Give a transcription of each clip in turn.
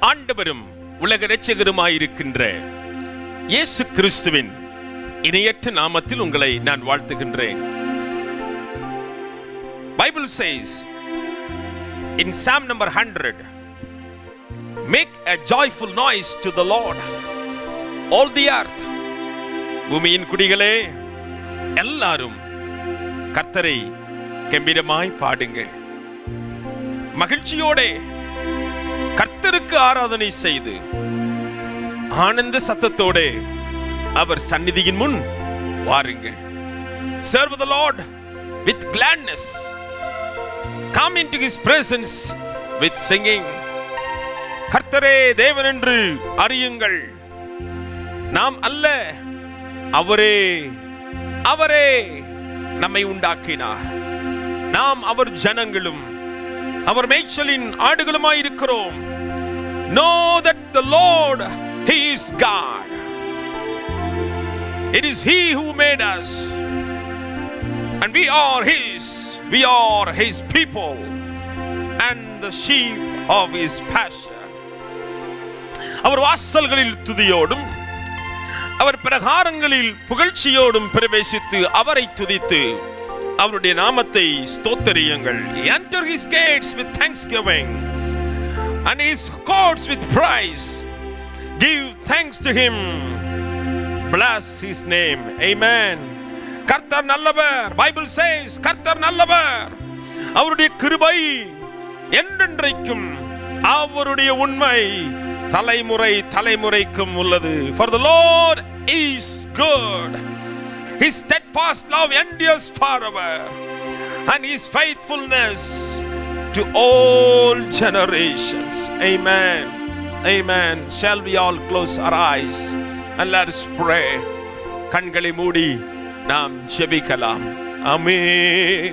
ஆண்டவரும் உலக இரட்சகருமாயிருக்கின்ற இயேசு கிறிஸ்துவின் இணையற்ற நாமத்தில் உங்களை நான் வாழ்த்துகின்றேன். Bible says in Psalm number 100, make a joyful noise to the Lord, all the earth. பூமியின் குடிகளே எல்லாரும் கர்த்தரை கம்பீரமாய் பாடுங்கள். மகிழ்ச்சியோட கர்த்தருக்கு ஆராதனை செய்து ஆனந்த சத்தத்தோடு அவர் சந்நிதியின் முன் வாருங்கள். Serve the Lord with gladness. Come into his presence with singing. கர்த்தரே தேவன் என்று அறியுங்கள். நாம் அல்ல, அவரே அவரே நம்மை உண்டாக்கினார். நாம் அவர் ஜனங்களும் அவர் மேய்ச்சலின் ஆடுகளுமாயிருக்கிறோம். Know that the Lord, he is God. It is he who made us, and we are his people and the sheep of his pasture. அவர் வாசல்களில் துதியோடும் அவர் பிரகாரங்களில் புகழ்ச்சியோடும் பிரவேசித்து அவரை துதித்து அவருடைய நாமத்தை ஸ்தோத்திரியுங்கள். Enter his gates with thanksgiving and his courts with praise. Give thanks to him. Bless his name. Amen. கர்த்தர் நல்லவர். Bible says கர்த்தர் நல்லவர். அவருடைய கிருபை என்றென்றைக்கும், அவருடைய உண்மை தலைமுறை தலைமுறைக்கும் உள்ளது. For the Lord is good. His steadfast love endures forever, and his faithfulness to all generations. Amen. Amen. Shall we all close our eyes and let us pray? கண்களை மூடி நாம் ஜெபிக்கலாம். Amen.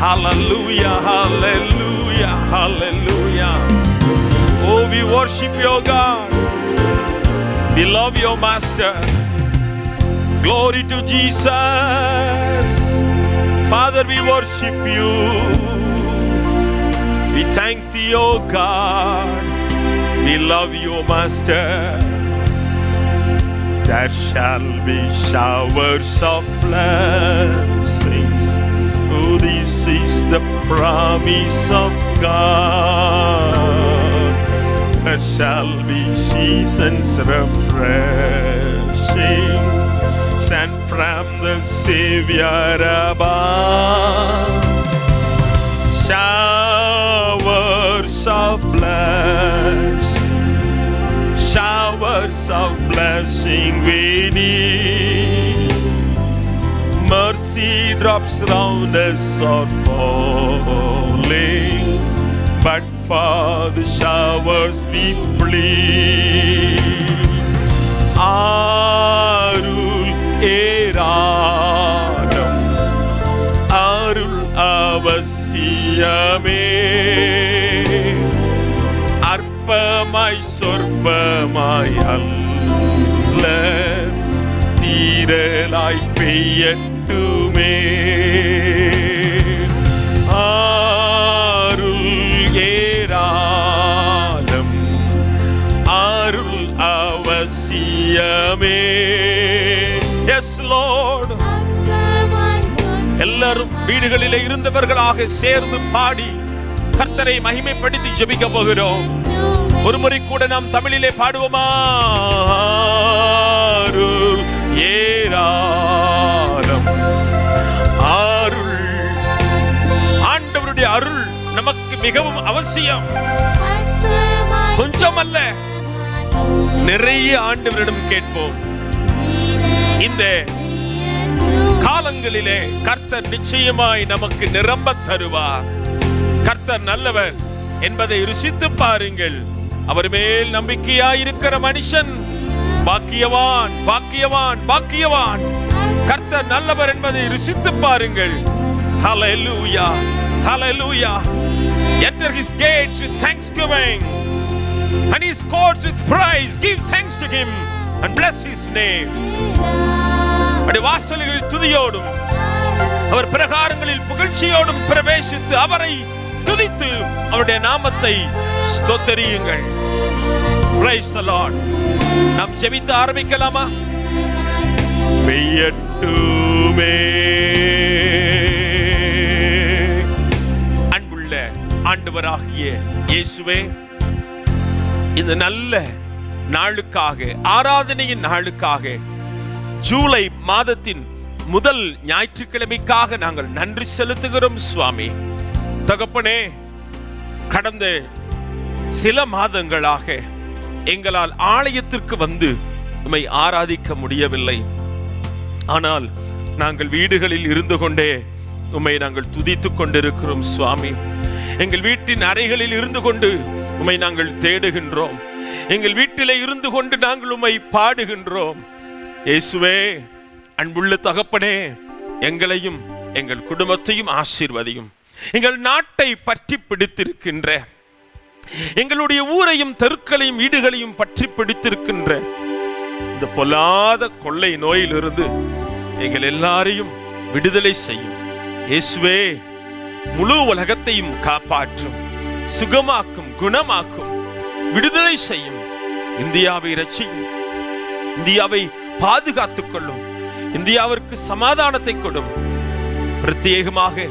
Hallelujah, hallelujah, hallelujah. Oh, we worship your God. We love your Master. Glory to Jesus. Father, we worship you. We thank thee, O God. We love you, Master. There shall be showers of blessings. Oh, this is the promise of God. There shall be seasons refreshing, sent from the Savior above. Showers of blessing, showers of blessing we need. Mercy drops round us are falling, but for the showers we plead. Arul ஏராளம் அருள் அவசியமே, அற்பமாய் சொற்பமாய் அல்ல, தீரலாய் பெய்யட்டுமே. அருள் ஏராளம் அருள் அவசியமே. Yes, Lord. எல்லாரும் வீடுகளிலே இருந்தவர்களாக சேர்ந்து பாடி கர்த்தரை மகிமைப்படுத்தி ஜெபிக்க போகிறோம். ஒரு முறை கூட நாம் தமிழிலே பாடுவோமா? அருள் ஏராளம் அருள். ஆண்டவருடைய அருள் நமக்கு மிகவும் அவசியம். கொஞ்சம் அல்ல, நிறைய ஆண்டவரிடம் கேட்போம். இந்த காலங்களிலே கர்த்தர் நிச்சயமாய் நமக்கு நிரம்ப தருவார். கர்த்தர் நல்லவர் என்பதை ருசித்து பாருங்கள். அவர் மேல் நம்பிக்கையாய் இருக்கிற மனுஷன் பாக்கியவான், பாக்கியவான், பாக்கியவான். கர்த்தர் நல்லவர் என்பதை ருசித்து பாருங்கள். ஹல்லேலூயா, ஹல்லேலூயா. Enter his gates with thanksgiving and his courts with praise. Give thanks to him and bless his name. அவருடைய வாசல்களில் துதியோடும் அவர் பிரகாரங்களில் புகழ்ச்சியோடும் பிரவேசித்து அவரை துதித்து அவருடைய நாமத்தை ஸ்தோத்திரியுங்கள். Praise the Lord. நாம் ஜெபித்து ஆரம்பிக்கலாமா? பெய்யட்டுமே. அன்புள்ள ஆண்டவராகிய இயேசுவே, இந்த நல்ல நாளுக்காக, ஆராதனையின் நாளுக்காக, ஜூலை மாதத்தின் முதல் ஞாயிற்றுக்கிழமைக்காக நாங்கள் நன்றி செலுத்துகிறோம் சுவாமி. தகப்பனே, கடந்த சில மாதங்களாக எங்களால் ஆலயத்திற்கு வந்து உம்மை ஆராதிக்க முடியவில்லை. ஆனால் நாங்கள் வீடுகளில் இருந்து கொண்டே உம்மை நாங்கள் துதித்துக் கொண்டிருக்கிறோம் சுவாமி. எங்கள் வீட்டின் அறைகளில் இருந்து கொண்டு உம்மை நாங்கள் தேடுகின்றோம். எங்கள் வீட்டிலே இருந்து கொண்டு நாங்கள் உம்மை பாடுகின்றோம். இயேசுவே, அன்புள்ள தகப்பனே, எங்களையும் எங்கள் குடும்பத்தையும் ஆசீர்வதியும். எங்கள் நாட்டை பற்றி பிடித்திருக்கின்ற, எங்களுடைய ஊரையும் தெருக்களையும் வீடுகளையும் பற்றி பிடித்திருக்கின்ற இந்த பொல்லாத கொள்ளை நோயிலிருந்து எங்கள் எல்லாரையும் விடுதலை செய்யும். இயேசுவே, முழு உலகத்தையும் காப்பாற்றும், சுகமாக்கும், குணமாக்கும், விடுதலை செய்யும். இந்தியாவை ரட்சியும், இந்தியாவை பாதுகாத்துக் கொள்ளும், இந்தியாவிற்கு சமாதானத்தை கொடும். பிரத்யேகமாக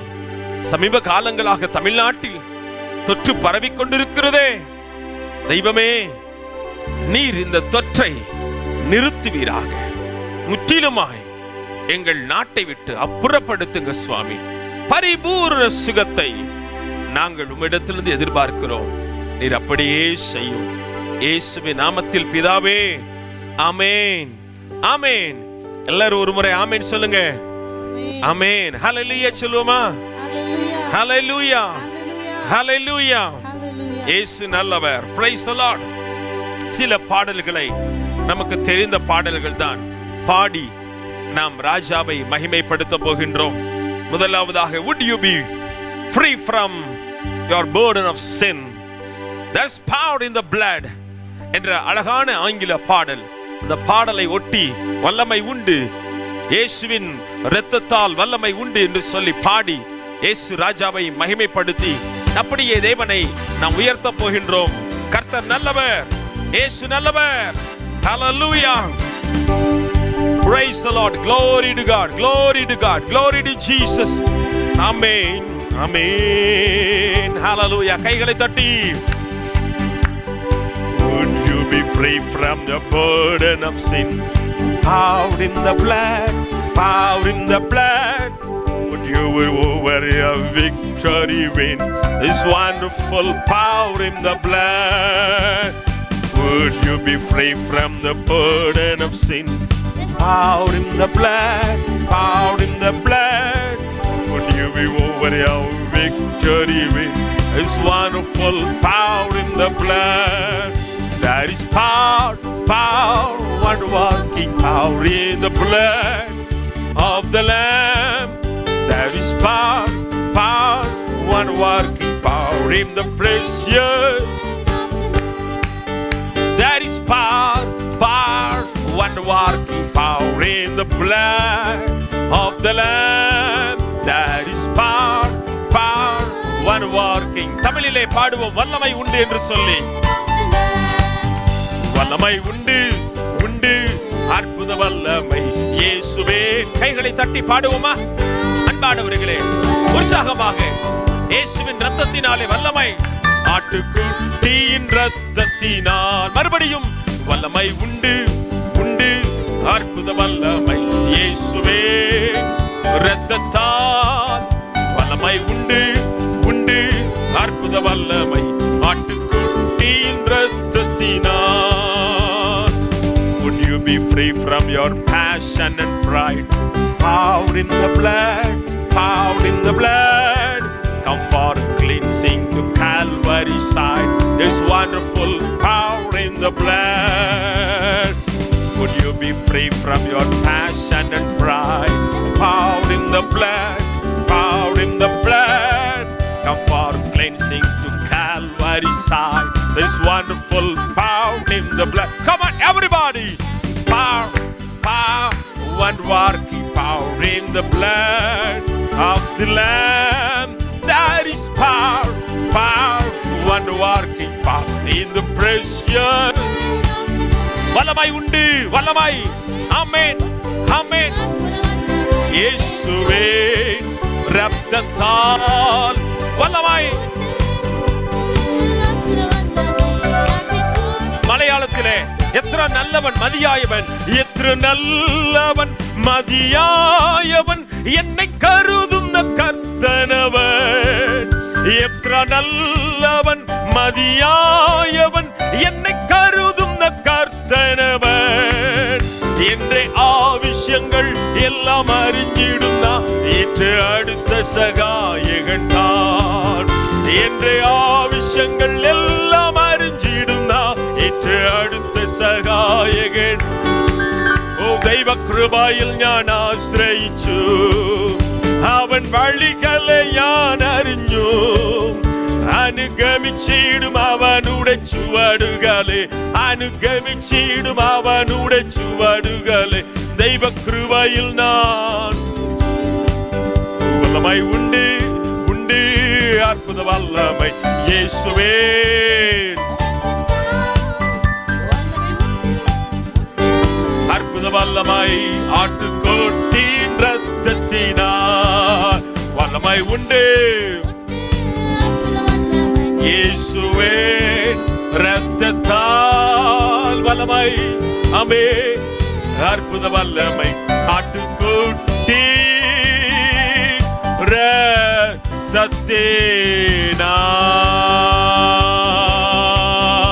சமீப காலங்களாக தமிழ்நாட்டில் தொற்று பரவிக் கொண்டிருக்கிறதே, தெய்வமே, நீர் இந்த தொற்றை நிறுத்துவீராக. முற்றிலுமாய் எங்கள் நாட்டை விட்டு அப்புறப்படுத்துங்க சுவாமி. பரிபூர்ண சுகத்தை நாங்கள் உம்மிடத்திலிருந்து எதிர்பார்க்கிறோம். நீர் அப்படியே செய்யும். இயேசுவின் நாமத்தில் பிதாவே, ஆமென், ஆமென். எல்லாரும் ஒரு முறை ஆமென் சொல்லுங்க. ஆமென். ஹல்லேலூயா சொல்லுமா? ஹல்லேலூயா, ஹல்லேலூயா. இயேசு நல்லவர். Price the Lord. சில பாடல்களை, நமக்கு தெரிந்த பாடல்கள் தான் பாடி நாம் ராஜாவை மகிமைப்படுத்த போகின்றோம். முதலாவதாக, would you be free from your burden of sin? There's power in the blood என்ற அழகான ஆங்கில பாடல். இந்த பாடலை ஒட்டி வல்லமை உண்டு, இயேசுவின் இரத்தத்தால் வல்லமை உண்டு என்று சொல்லி பாடி இயேசு ராஜாவை மகிமைப்படுத்தி அப்படியே தேவனை நாம் உயர்த்த போகின்றோம். கர்த்தர் நல்லவர், இயேசு நல்லவர். Hallelujah. Praise the Lord. Glory to God. Glory to God. Glory to Jesus. Amen. Amen. Hallelujah. கைகளை தட்டி. Would you be free from the burden of sin? Power in the blood. Power in the blood. Would you over your victory win? This wonderful power in the blood. Would you be free from the burden of sin? Power in the blood, power in the blood. Would you be over your victory win? It's wonderful power in the blood. There is power, power, wonder-working power in the blood of the Lamb. There is power, power, wonder-working power in the precious. There is power, power, wonder-working power in the blood of the Lamb. There is power, power, wonder-working. தமிழிலே பாடுவோம், வல்லமை உண்டு என்று சொல்லி. வல்லமை உண்டு, உண்டு, அற்புத வல்லமை இயேசுவே. கைகளை தட்டி பாடுவோமா? அன்பானவர்களே, உற்சாகமாக இயேசுவின் இரத்தத்தினாலே வல்லமை, ஆட்டுக்குட்டியின் இரத்தத்தினால் மறுபடியும் வல்லமை உண்டு, உண்டு, அற்புத வல்லமை இயேசுவே. இரத்தத்தால் வல்லமை உண்டு, உண்டு, அற்புத வல்லமை ஆட்டுக்குட்டியின் இரத்தத்தினால். Would you be free from your passion and pride? Power in the blood, power in the blood. Come for cleansing to Calvary side. There's wonderful power sing to Calvary side. There's wonderful power in the blood. Come on, everybody. Power, power, one working power in the blood of the Lamb. There is power, power, one working power in the precious. வல்லமை உண்டு, வல்லமை. ஆமென், ஆமென். இயேசுவே ரத்தத்தால் வல்லமை. மலையாளத்திலே எத்தனை நல்லவன் மதியாயவன், எத்தனை நல்லவன் மதியாயவன், என்னை கருதும் கர்த்தனவன். எத்தனை நல்லவன் மதியாயவன், என்னை கருதும் கர்த்தனவன். என்ற ஆவிஷயங்கள் எல்லாம் அறிஞ்சிடும் ஏற்று அடுத்த சகாயகன் தான். என்ற ஆவிஷயங்கள் எல்லாம் அறிஞ்சிடும் ஏற்று அடுத்த സഹായകൻ. ഓ ദൈവകൃപയിൽ ഞാൻ ആശ്രയിച്ചു, അവൻ വഴികളെ ഞാൻ അറിഞ്ഞു. അനുഗമിച്ചിടും അവനുടെ ചുവടുകളെ, അനുഗമിച്ചിടും അവനുടെ ചുവടുകളെ. ദൈവകൃപയിൽ ഞാൻ വല്ലமை உண்டு உண்டு, அற்புத வல்லமை இயேசுவே. அற்புத வல்லமை ஆட்டுக்கோட்டின் இரத்தத்தினால் வல்லமை உண்டு இயேசுவே. இரத்தத்தால் வல்லமை, ஆமே. அற்புத வல்லமை ஆட்டுக்கோட்டின்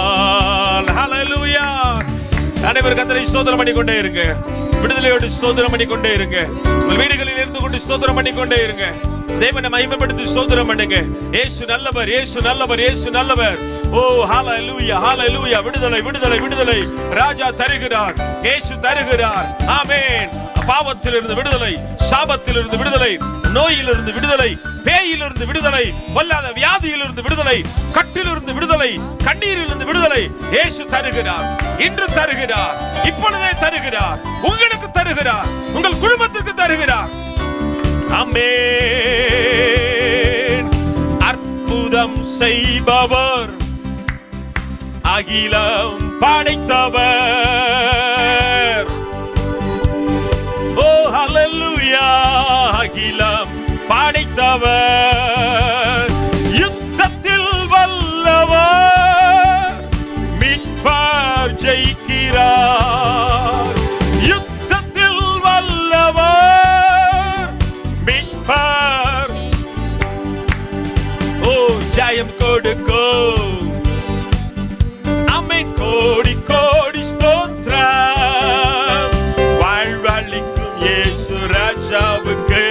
இரத்தத்தினால். ஹல்லேலூயா. அனைவரும் கர்த்தரை ஸ்தோத்திரம் பண்ணிக்கொண்டே இருங்க. விடுதலையோடு ஸ்தோத்திரம் பண்ணிக்கொண்டே இருங்க. உங்கள் வீடுகளில் இருந்து கொண்டு ஸ்தோத்திரம் பண்ணிக்கொண்டே இருங்க. தேவனை மகிமைப்படுத்தி ஸ்தோத்திரம் பண்ணுங்க. இயேசு நல்லவர், இயேசு நல்லவர், இயேசு நல்லவர். ஓ ஹல்லேலூயா, ஹல்லேலூயா. விடுதலை, விடுதலை, விடுதலை ராஜா தருகிறார், இயேசு தருகிறார். ஆமென். பாவத்திலிருந்து விடுதலை, சாபத்திலிருந்து விடுதலை, நோயிலிருந்து விடுதலை, பேயிலிருந்து விடுதலை, வல்லாத வியாதியிலிருந்து விடுதலை, கட்டிலிருந்து விடுதலை, கண்ணீரிலிருந்து விடுதலை இயேசு தருகிறார். இன்று தருகிறார், இப்பொழுதே தருகிறார், உங்களுக்கு தருகிறார், உங்கள் குடும்பத்திற்கு தருகிறார். ஆமென். அற்புதம் செய்பவர், அகிலம் படைத்தவர். ஓ ஹல்லேலூயா. அகிலம் படைத்தவர், யுத்தத்தில் வல்லவர், மீட்பர் ஜெயிக்கிறார். யுத்தத்தில் வல்லவர், மீட்பர் ஓ ஜெயம் கொடுக்கும். ஆமென். கோடி கோடி ஸ்தோத்திரம் வாழ்வளிக்கும் இயேசு ராஜாவுக்கு.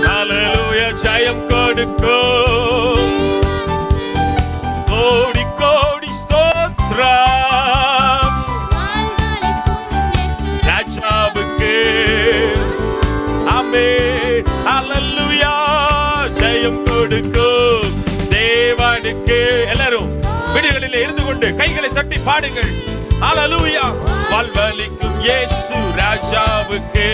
ஹல்லேலூயா. ஜெயம் கொடுக்கும். கோடி கோடி ஸ்தோத்திரம் ராஜாவுக்கு. ஆமென். ஹல்லேலூயா. ஜெயம் கொடுக்கும் தேவனுக்கு. எல்லாரும் வீடுகளில் இருந்து கொண்டு கைகளை தட்டி பாடுங்கள். ஹல்லேலூயா. வாழ்வளிக்கும் இயேசு ராஜாவுக்கு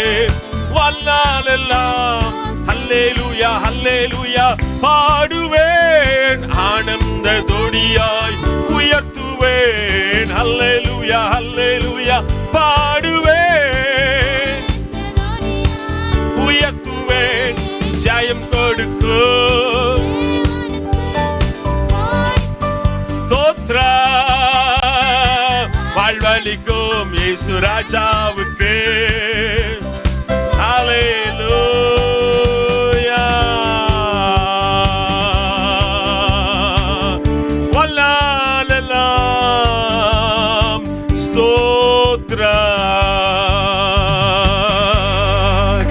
வல்லாலெல்லாம் ஹல்லேலூயா, ஹல்லேலூயா பாடுவேன். ஆனந்த தொனியாய் உயர்த்துவேன். ஹல்லேலூயா, ஹல்லேலூயா பாடுவேன், உயர்த்துவேன். ஜெயம் கொடுக்கும் ஸ்தோத்திரம் வாழ்வளிக்கும் இயேசு ராஜாவுக்கு. ஹல்லேலூயா. வல்லாலெல்லாம் ஸ்தோத்திரம்.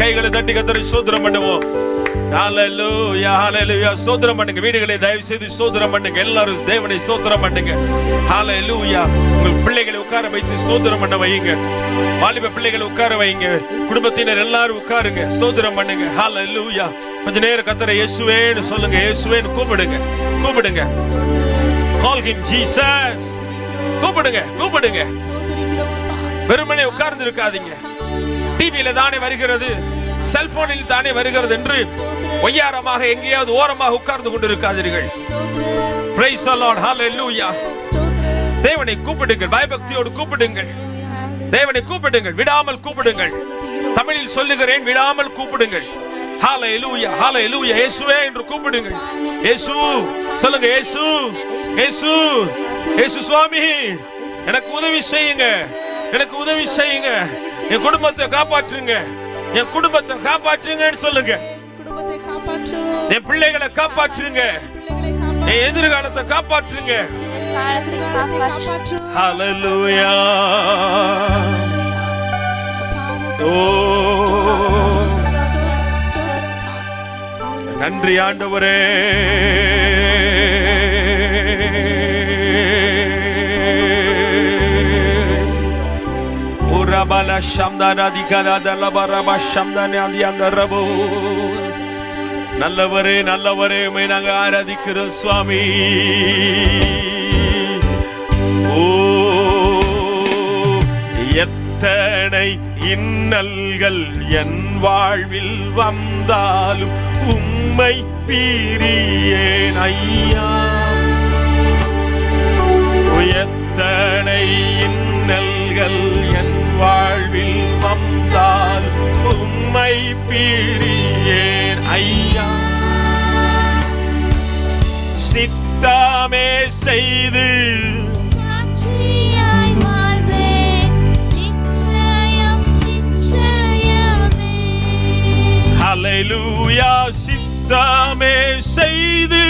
கைகளை தட்டி கர்த்தரை ஸ்தோத்திரம் பண்ணுவோம். ஹalleluya ஹalleluya. ஸ்தோத்திரம் பண்ணுங்க. வீடுகளை தயவு செய்து ஸ்தோத்திரம் பண்ணுங்க. எல்லாரும் தேவனை ஸ்தோத்திரம் பண்ணுங்க. ஹalleluya. உங்கள் பிள்ளைகளை உட்கார வைத்து ஸ்தோத்திரம் பண்ண வைங்க. வாலிப பிள்ளைகளை உட்கார வைங்க. குடும்பத்தினர் எல்லாரும் உட்காருங்க. ஸ்தோத்திரம் பண்ணுங்க. ஹalleluya. கொஞ்ச நேரம் கர்த்தரை இயேசுவேன்னு சொல்லுங்க. இயேசுவேன்னு கூப்பிடுங்க. கூப்பிடுங்க. Call him Jesus. கூப்பிடுங்க. கூப்பிடுங்க. வெறுமனே உட்கார்ந்து இருக்காதீங்க. டிவியில தானே வருகிறது, செல்போனில் தானே வருகிறது என்று ஒய்யாரமாக எங்கேயாவது ஓரமாக உட்கார்ந்து கொண்டிருக்காதீர்கள். Praise the Lord. Hallelujah. தேவனை கூப்பிடுங்கள். பயபக்தியோடு கூப்பிடுங்கள். தேவனை கூப்பிடுங்கள். விடாமல் கூப்பிடுங்கள். தமிழில் சொல்லுகிறேன், விடாமல் கூப்பிடுங்கள். Hallelujah. Hallelujah. இயேசுவே என்று கூப்பிடுங்கள். இயேசு சொல்லுங்க. இயேசு இயேசு இயேசு சுவாமி, எனக்கு உதவி செய்யுங்க. எனக்கு உதவி செய்யுங்க. என் குடும்பத்தை காப்பாற்றுங்க. என் குடும்பத்தை காப்பாற்றுங்கன்னு சொல்லுங்க. என் பிள்ளைகளை காப்பாற்றுங்க. என் எதிர்காலத்தை காப்பாற்றுங்க. ஹalleluya. நன்றி ஆண்டவரே. Urabala shamdana dikala dalabaraba shamdana diandarabo. நல்லவரே நல்லவரே, உம்மை நாங்கள் ஆராதிக்கிறோம் சுவாமி. ஓ எத்தனை இன்னல்கள் என் வாழ்வில் வந்தாலும் உம்மை பிரியேன் ஐயா. எத்தனை இன்னல்கள் என் வாழ்வில் வந்தால் உம்மை பிரியேன் ஐயா. சித்தமே செய்து சாட்சியாய் வாழ்வேன் நிச்சயம் நிச்சயமே. ஹalleluya. சித்தமே செய்து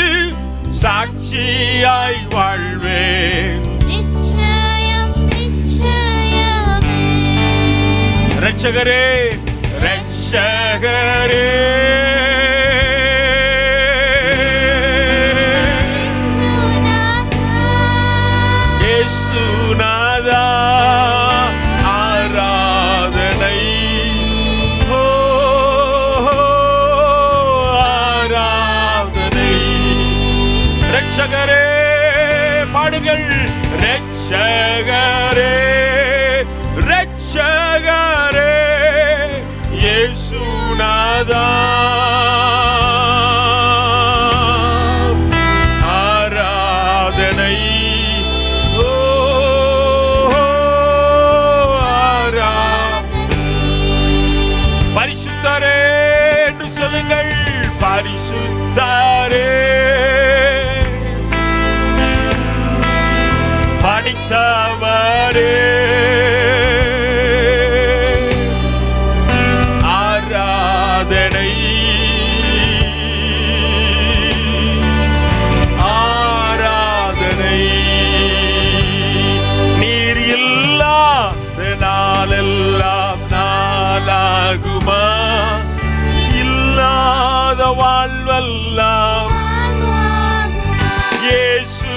சாட்சியாய் வாழ்வேன் நிச்சயம் நிச்சயமே. ரட்சகரே ரட்சகரே இயேசுநாதா ஆராதனை. ஓ ஆராதனை. ரட்சகரே பாடுங்கள். ரட்சகரே ரட்சகரே இயேசுநாதா ஆராதனை. ஓ ஆராதனை. பரிசுத்தரே என்று சொல்லுங்கள். பரிசுத்தரே படித்தவரே ஆராதனை. ஆராதனை. நீர் இல்லாத நாளெல்லாம் நாளாகுமா? இல்லாத வாழ்வெல்லாம் இயேசு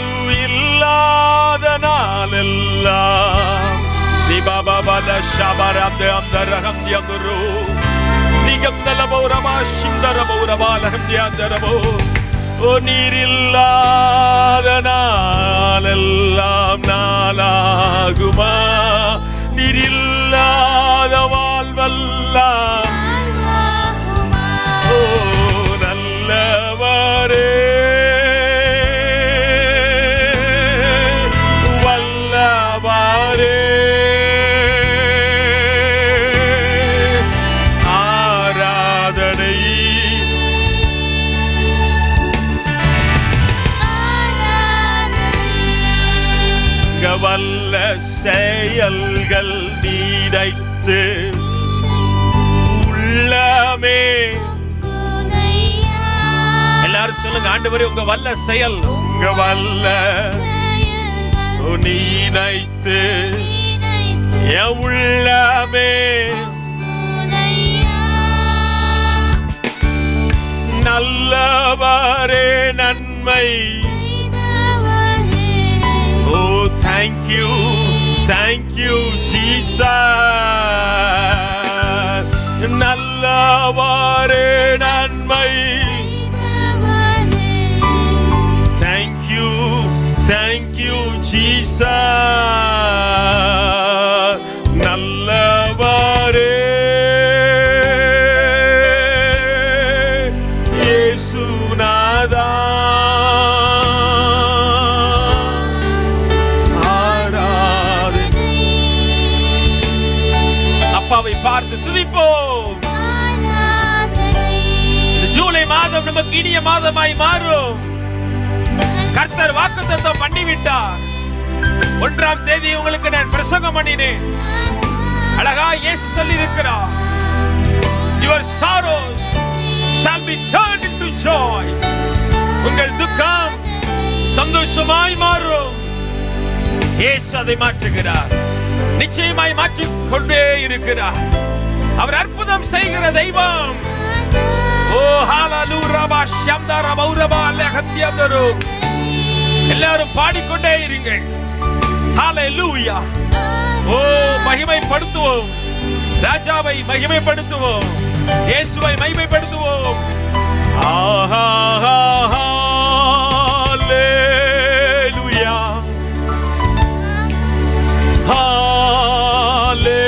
இல்லாத நாளெல்லாம் நீ பாபா பல ஷபரம் தேந்தரகம் தியங்குரு நிகம்தலபௌரமா சிந்தரபௌரபாலகம் தியாந்தரபோ. ஓ நீர் இல்லாத நாளெல்லாம் நாளாகுமா? நீர் இல்லாத வாழ்வெல்லாம் ஓ நல்லவரே வல்லவரே ஆராதனை. வல்ல செயல்கள் நீரைத்து உள்ளமே. எல்லாரும் சொல்லுங்க. ஆண்டவரே உங்க வல்ல செயல், உங்க வல்ல நீரைத்து என் உள்ளமே நல்லவரே நன்மை. Oh, thank you Jesus. நல்லவரே நன்மை. Thank you Jesus. நல்லவரே இயேசுநாதா. அப்பாவை பார்த்து துதிப்போம். ஜூலை மாதம் நமக்கு இனிய மாதமாய் மாறும். கர்த்தர் வாக்குத்தத்தம் பண்ணிவிட்டார். 1ஆம் தேதி உங்களுக்கு நான் பிரசங்கம் பண்ணினேன். அழகா இயேசு சொல்லி இருக்கிறார், your sorrows shall be turned into joy. உங்கள் துக்கம் சந்தோஷமாய் மாறும். இயேசு அதை மாற்றுகிறார். நிச்சயமாய் மாற்றிக் கொண்டே இருக்கிறார். அவர் அற்புதம் செய்கிற தெய்வம். ஓ ஹalleluya ஷம்தர பௌரபா லஹத்யதரு. எல்லாரும் பாடிக்கொண்டே இருங்கள். ஹalleluya. ஓ மகிமைப்படுத்துவோம். ராஜாவை மகிமைப்படுத்துவோம். இயேசுவை மகிமைப்படுத்துவோம். ஆஹா ஹalleluya. ஹalleluya.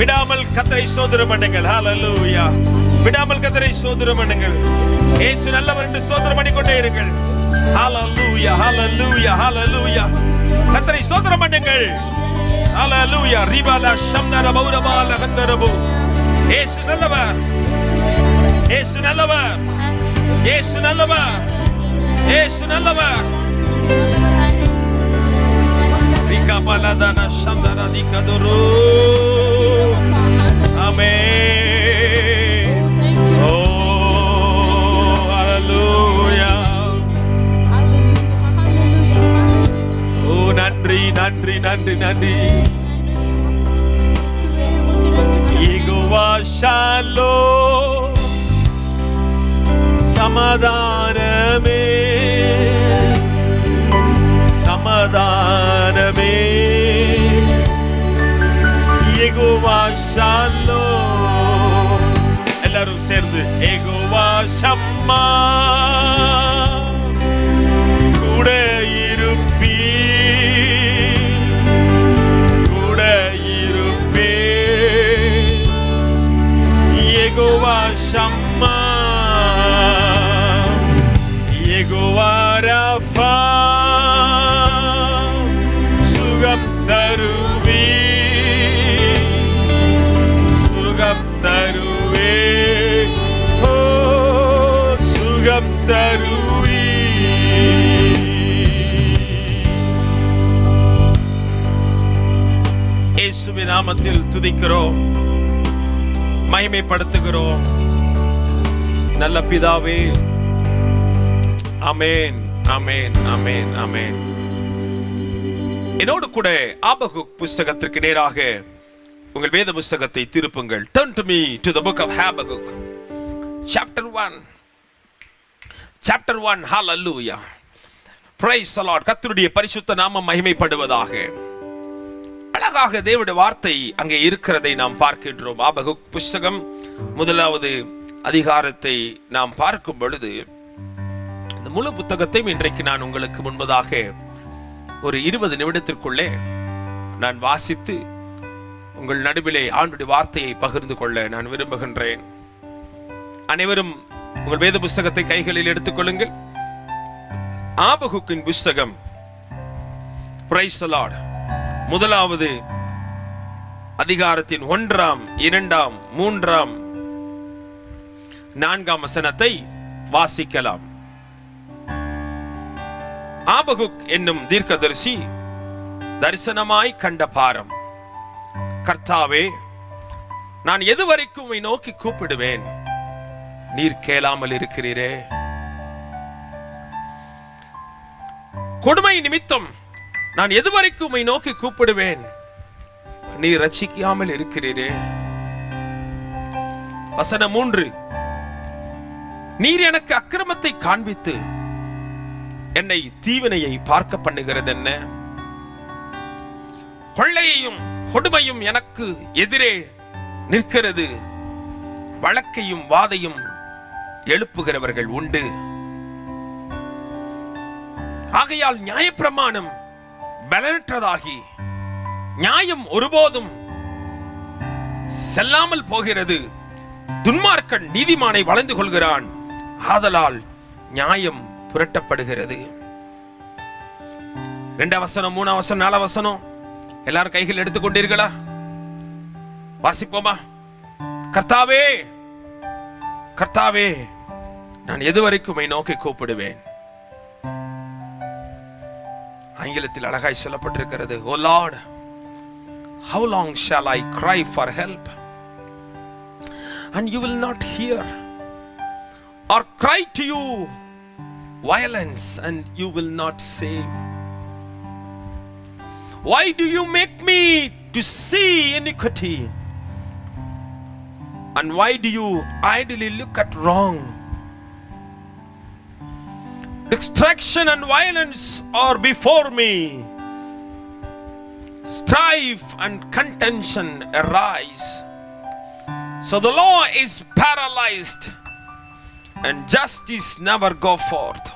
விடாமல் கர்த்தரை ஸ்தோத்திரம் பண்ணுங்கள். ஹalleluya. விடாமல் கர்த்தரை ஸ்தோத்திரம் பண்ணுங்கள். இயேசு நல்லவர் என்று ஸ்தோத்திரம் பண்ணிக்கொண்டே இருங்கள். ஹalleluya ஹalleluya ஹalleluya. கர்த்தரை ஸ்தோத்திரம் பண்ணுங்கள். ஹalleluya. ரிபாலா ஷம்தர பௌரபா லஹந்தரபு. இயேசு நல்லவர். இயேசு நல்லவர். இயேசு நல்லவர். இயேசு நல்லவர். ரிகாபலதன ஷம்தர நிகதுரு. Amen. Oh, hallelujah. Oh, நன்றி நன்றி நன்றி நன்றி. யெகோவா ஷாலோம். சமாதானமே சமாதானமே. யெகோவா ஷாலோம். எல்லாரும் சேர்ந்து யெகோவா ஷம்மா. கூட இருப்பீ கூட இருப்பே. யெகோவா ஷம்மா. யெகோவா ரஃபா. சுகம் தருவீ தருவே. ஓ சுகம் தருவே. இயேசுவின் நாமத்தில் துதிக்கிறோம், மகிமைப்படுத்துகிறோம். நல்ல பிதாவே. ஆமென் ஆமென் ஆமென் ஆமென். என்னோடு கூட ஆபகுக் புத்தகத்திற்கு நேராக உங்கள் வேத புத்தகத்தை திருப்புங்கள். Turn to me to the book of Habakkuk, chapter 1. Hallelujah. Praise the Lord. கர்த்தருடைய பரிசுத்த நாமம் மகிமைப்படுவதாக. அழகாக தேவனுடைய வார்த்தை அங்கே இருக்கிறதை நாம் பார்க்கின்றோம். ஆபகுக் புத்தகம் 1வது அதிகாரத்தை நாம் பார்க்கும் பொழுது, இந்த முழு புத்தகத்தையும் இன்றைக்கு நான் உங்களுக்கு முன்பதாக ஒரு 20 நிமிடத்திற்குள்ளே நான் வாசித்து உங்கள் நடுவிலே ஆண்டுடைய வார்த்தையை பகிர்ந்து கொள்ள நான் விரும்புகின்றேன். அனைவரும் உங்கள் வேத புஸ்தகத்தை கைகளில் எடுத்துக்கொள்ளுங்கள். ஆபகுக்கின் புஸ்தகம். Praise the Lord. முதலாவது அதிகாரத்தின் 1, 2, 3, 4 வசனத்தை வாசிக்கலாம். ஆபகுக் என்னும் தீர்க்கதரிசி தரிசனமாய் கண்ட பாரம். கர்த்தாவே, நான் எதுவரைக்கும் உம்மை நோக்கி கூப்பிடுவேன், நீர் கேளாமல் இருக்கிறீரே. கொடுமை நிமித்தம் நான் எதுவரைக்கும் உம்மை நோக்கி கூப்பிடுவேன், நீர் ரட்சிக்காமல் இருக்கிறீரே. வசனம் 3, நீர் எனக்கு அக்கிரமத்தை காண்பித்து என்னை தீவினையை பார்க்க பண்ணுகிறது என்ன? கொள்ளையையும் கொடுமையும் எனக்கு எதிரே நிற்கிறது, வழக்கையும் வாதையும் எழுப்புகிறவர்கள் உண்டு. ஆகையால் நியாயப்பிரமாணம் பலனற்றதாகி நியாயம் ஒருபோதும் செல்லாமல் போகிறது. துன்மார்க்கன் நீதிமானை வளைந்து கொள்கிறான், ஆதலால் நியாயம் புரட்டப்படுகிறது. 2 வசனம், 3 வசனம், 4 வசனம் எல்லாரும் கைகள் எடுத்துக்கொண்டீர்களா? வாசிப்போமா? கர்த்தாவே, கர்த்தாவே, நான் எதுவரைக்கும் உம்மை நோக்கி கூப்பிடுவேன். ஆங்கிலத்தில் அழகாய் சொல்லப்பட்டிருக்கிறது, O Lord, how long shall I cry for help and you will not hear, or cry to you violence and you will not save? Why do you make me to see iniquity, and why do you idly look at wrong? Destruction and violence are before me, strife and contention arise. So the law is paralyzed and justice never go forth.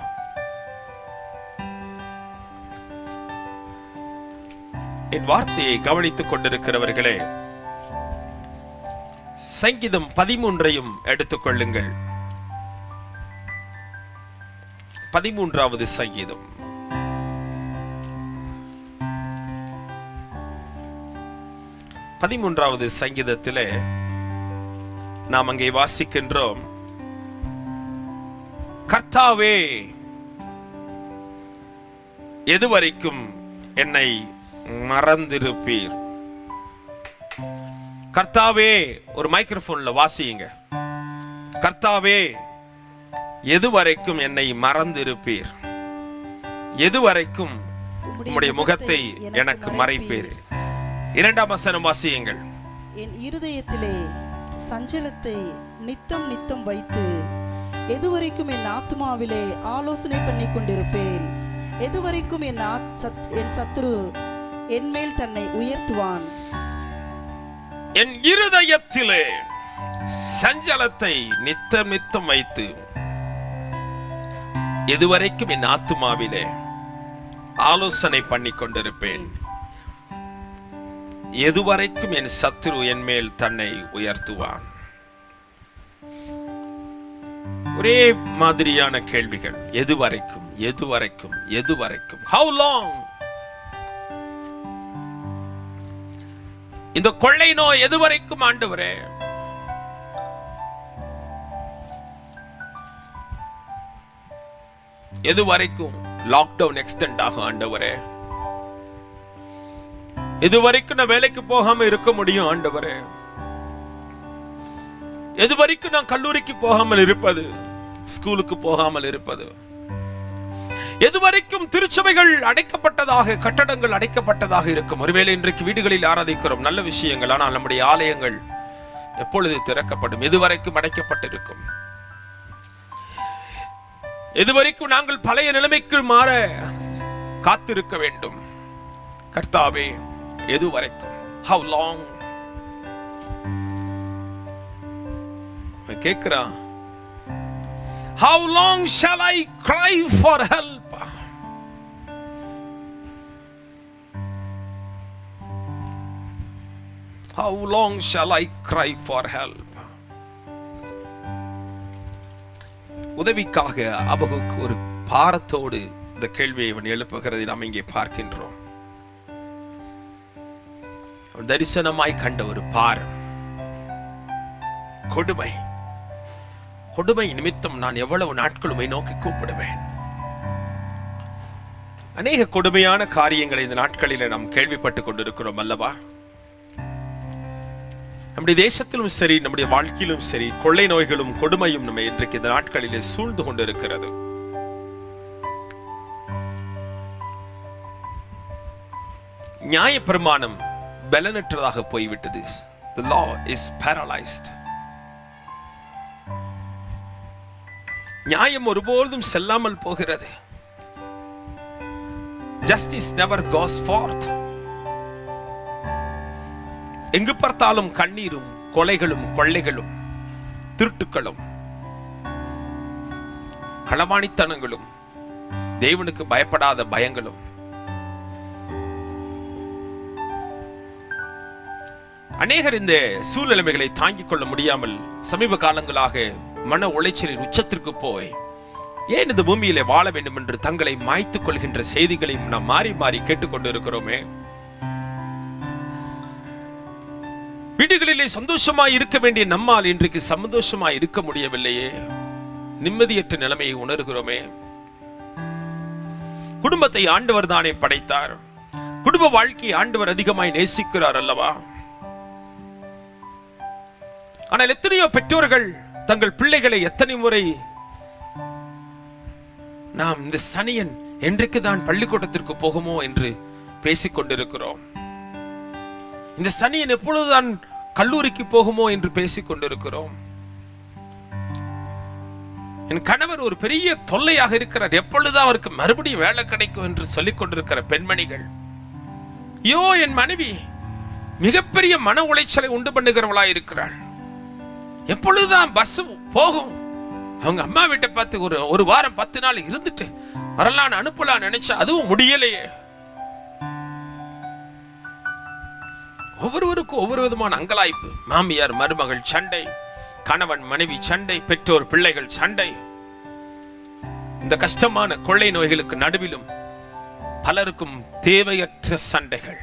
என் வார்த்தையை கவனித்துக் கொண்டிருக்கிறவர்களே, சங்கீதம் 13 எடுத்துக்கொள்ளுங்கள். 13வது சங்கீதம். பதிமூன்றாவது சங்கீதத்திலே நாம் அங்கே வாசிக்கின்றோம், கர்த்தாவே, எதுவரைக்கும் என்னை மறந்திருப்பீர்? கர்த்தாவே, ஒரு மைக்ரோஃபோன்ல வாசியுங்க. கர்த்தாவே, எதுவரைக்கும் என்னை மறந்திருப்பீர்? எதுவரைக்கும் உம்முடைய முகத்தை எனக்கு மறைப்பீர்? 2ஆம் வசனம் வாசியுங்கள். என் இருதயத்திலே சஞ்சலத்தை நித்தம் நித்தம் வைத்து எதுவரைக்கும் என் ஆத்துமாவிலே ஆலோசனை பண்ணி கொண்டிருப்பேன். எதுவரைக்கும் என் சத்துரு என் மேல் தன்னை உயர்த்துவான். என் இருதயத்திலே சஞ்சலத்தை நித்தம் நித்தம் வைத்து எதுவரைக்கும் என் ஆத்துமாவிலே ஆலோசனை பண்ணி கொண்டிருப்பேன். எதுவரைக்கும் என் சத்துரு என் மேல் தன்னை உயர்த்துவான். ஒரே மாதிரியான கேள்விகள். எதுவரைக்கும், எதுவரைக்கும், எதுவரைக்கும்? How long? இந்த கொள்ளை நோய் எதுவரைக்கும் ஆண்டவரே? எதுவரைக்கும் லாக்டவுன் எக்ஸ்டெண்ட் ஆகும் ஆண்டவரே? எதுவரைக்கும் நான் வேலைக்கு போகாம இருக்க முடியும் ஆண்டவரே? எதுவரைக்கும் நான் கல்லூரிக்கு போகாமல் இருப்பது, ஸ்கூலுக்கு போகாமல் இருப்பது? எதுவரைக்கும் திருச்சபைகள் அடைக்கப்பட்டதாக, கட்டடங்கள் அடைக்கப்பட்டதாக இருக்கும்? ஒருவேளை இன்றைக்கு வீடுகளில் ஆராதிக்கிறோம், நல்ல விஷயங்கள். ஆனால் நம்முடைய ஆலயங்கள் எப்பொழுது திறக்கப்படும்? எதுவரைக்கும் அடைக்கப்பட்டிருக்கும்? எதுவரைக்கும் நாங்கள் பழைய நிலைமைக்கு மாற காத்திருக்க வேண்டும்? கர்த்தாவே, எதுவரைக்கும்? How long? கேட்கிறான், How long shall I cry for help? How long shall I cry for help? உதவிக்காக ஆபகுக் ஒரு பாரத்தோடு இந்த கேள்வியை இவன் எழுப்புகிறதை நாம் இங்கே பார்க்கின்றோம். தரிசனமாய் கண்ட ஒரு பார். கொடுமை கொடுமை நிமித்தம் நான் எவ்வளவு நாட்களுமை நோக்கி கூப்பிடுவேன். அநேக கொடுமையான காரியங்களை இந்த நாட்களில நாம் கேள்விப்பட்டுக் கொண்டிருக்கிறோம் அல்லவா? நம்முடைய தேசத்திலும் சரி, நம்முடைய வாழ்க்கையிலும் சரி, கொள்ளை நோய்களும் கொடுமையும் நம்ம இன்றைக்கு இந்த நாட்களிலே சூழ்ந்து கொண்டிருக்கிறது. நியாயப்பிரமாணம் பலனற்றதாக போய்விட்டது. The law is paralyzed. நியாயம் ஒருபோதும் செல்லாமல் போகிறது. Justice never goes forth. எங்கு பார்த்தாலும் கண்ணீரும் கொலைகளும் கொள்ளைகளும் திருட்டுக்களும் களவாணித்தனங்களும் தேவனுக்கு பயப்படாத பயங்களும். அநேகர் இந்த சூழ்நிலைமைகளை தாங்கிக் கொள்ள முடியாமல் சமீப காலங்களாக மன உளைச்சலின் உச்சத்திற்கு போய் ஏன் இந்த பூமியிலே வாழ வேண்டும் என்று தங்களை மாய்த்துக் கொள்கின்ற செய்திகளையும் நாம் மாறி மாறி கேட்டுக்கொண்டு இருக்கிறோமே. வீடுகளிலே சந்தோஷமாய் இருக்க வேண்டிய நம்மால் இன்றைக்கு சந்தோஷமாய் இருக்க முடியவில்லையே. நிம்மதியற்ற நிலைமையை உணர்கிறோமே. குடும்பத்தை ஆண்டவர் தானே படைத்தார். குடும்ப வாழ்க்கையை ஆண்டவர் அதிகமாய் நேசிக்கிறார் அல்லவா? ஆனால் எத்தனையோ பெற்றோர்கள் தங்கள் பிள்ளைகளை எத்தனை முறை நாம் இந்த சனியன் என்றைக்கு தான் பள்ளிக்கூடத்திற்கு போகுமோ என்று பேசிக் கொண்டிருக்கிறோம். இந்த சனியன் எப்பொழுதுதான் கல்லூரிக்கு போகுமோ என்று பேசிக் கொண்டிருக்கிறோம். என் கணவர் ஒரு பெரிய தொல்லையாக இருக்கிறார், எப்பொழுதுதான் அவருக்கு மறுபடியும் வேலை கிடைக்கும் என்று சொல்லிக் கொண்டிருக்கிற பெண்மணிகள், ஐயோ என் மனைவி மிகப்பெரிய மன உளைச்சலை உண்டு பண்ணுகிறவளா இருக்கிறாள், எப்பொழுதுதான் பஸ் போகும், அவங்க அம்மா வீட்டை பார்த்து ஒரு வாரம் 10 நாள் இருந்துட்டு வரலான்னு அனுப்பலாம் நினைச்சா அதுவும் முடியலையே. ஒவ்வொருவருக்கும் ஒவ்வொரு விதமான அங்கலாய்ப்பு. மாமியார் மருமகள் சண்டை, கணவன் மனைவி சண்டை, பெற்றோர் பிள்ளைகள் சண்டை. இந்த கஷ்டமான கொள்ளை நோய்களுக்கு நடுவிலும் பலருக்கும் தேவையற்ற சண்டைகள்,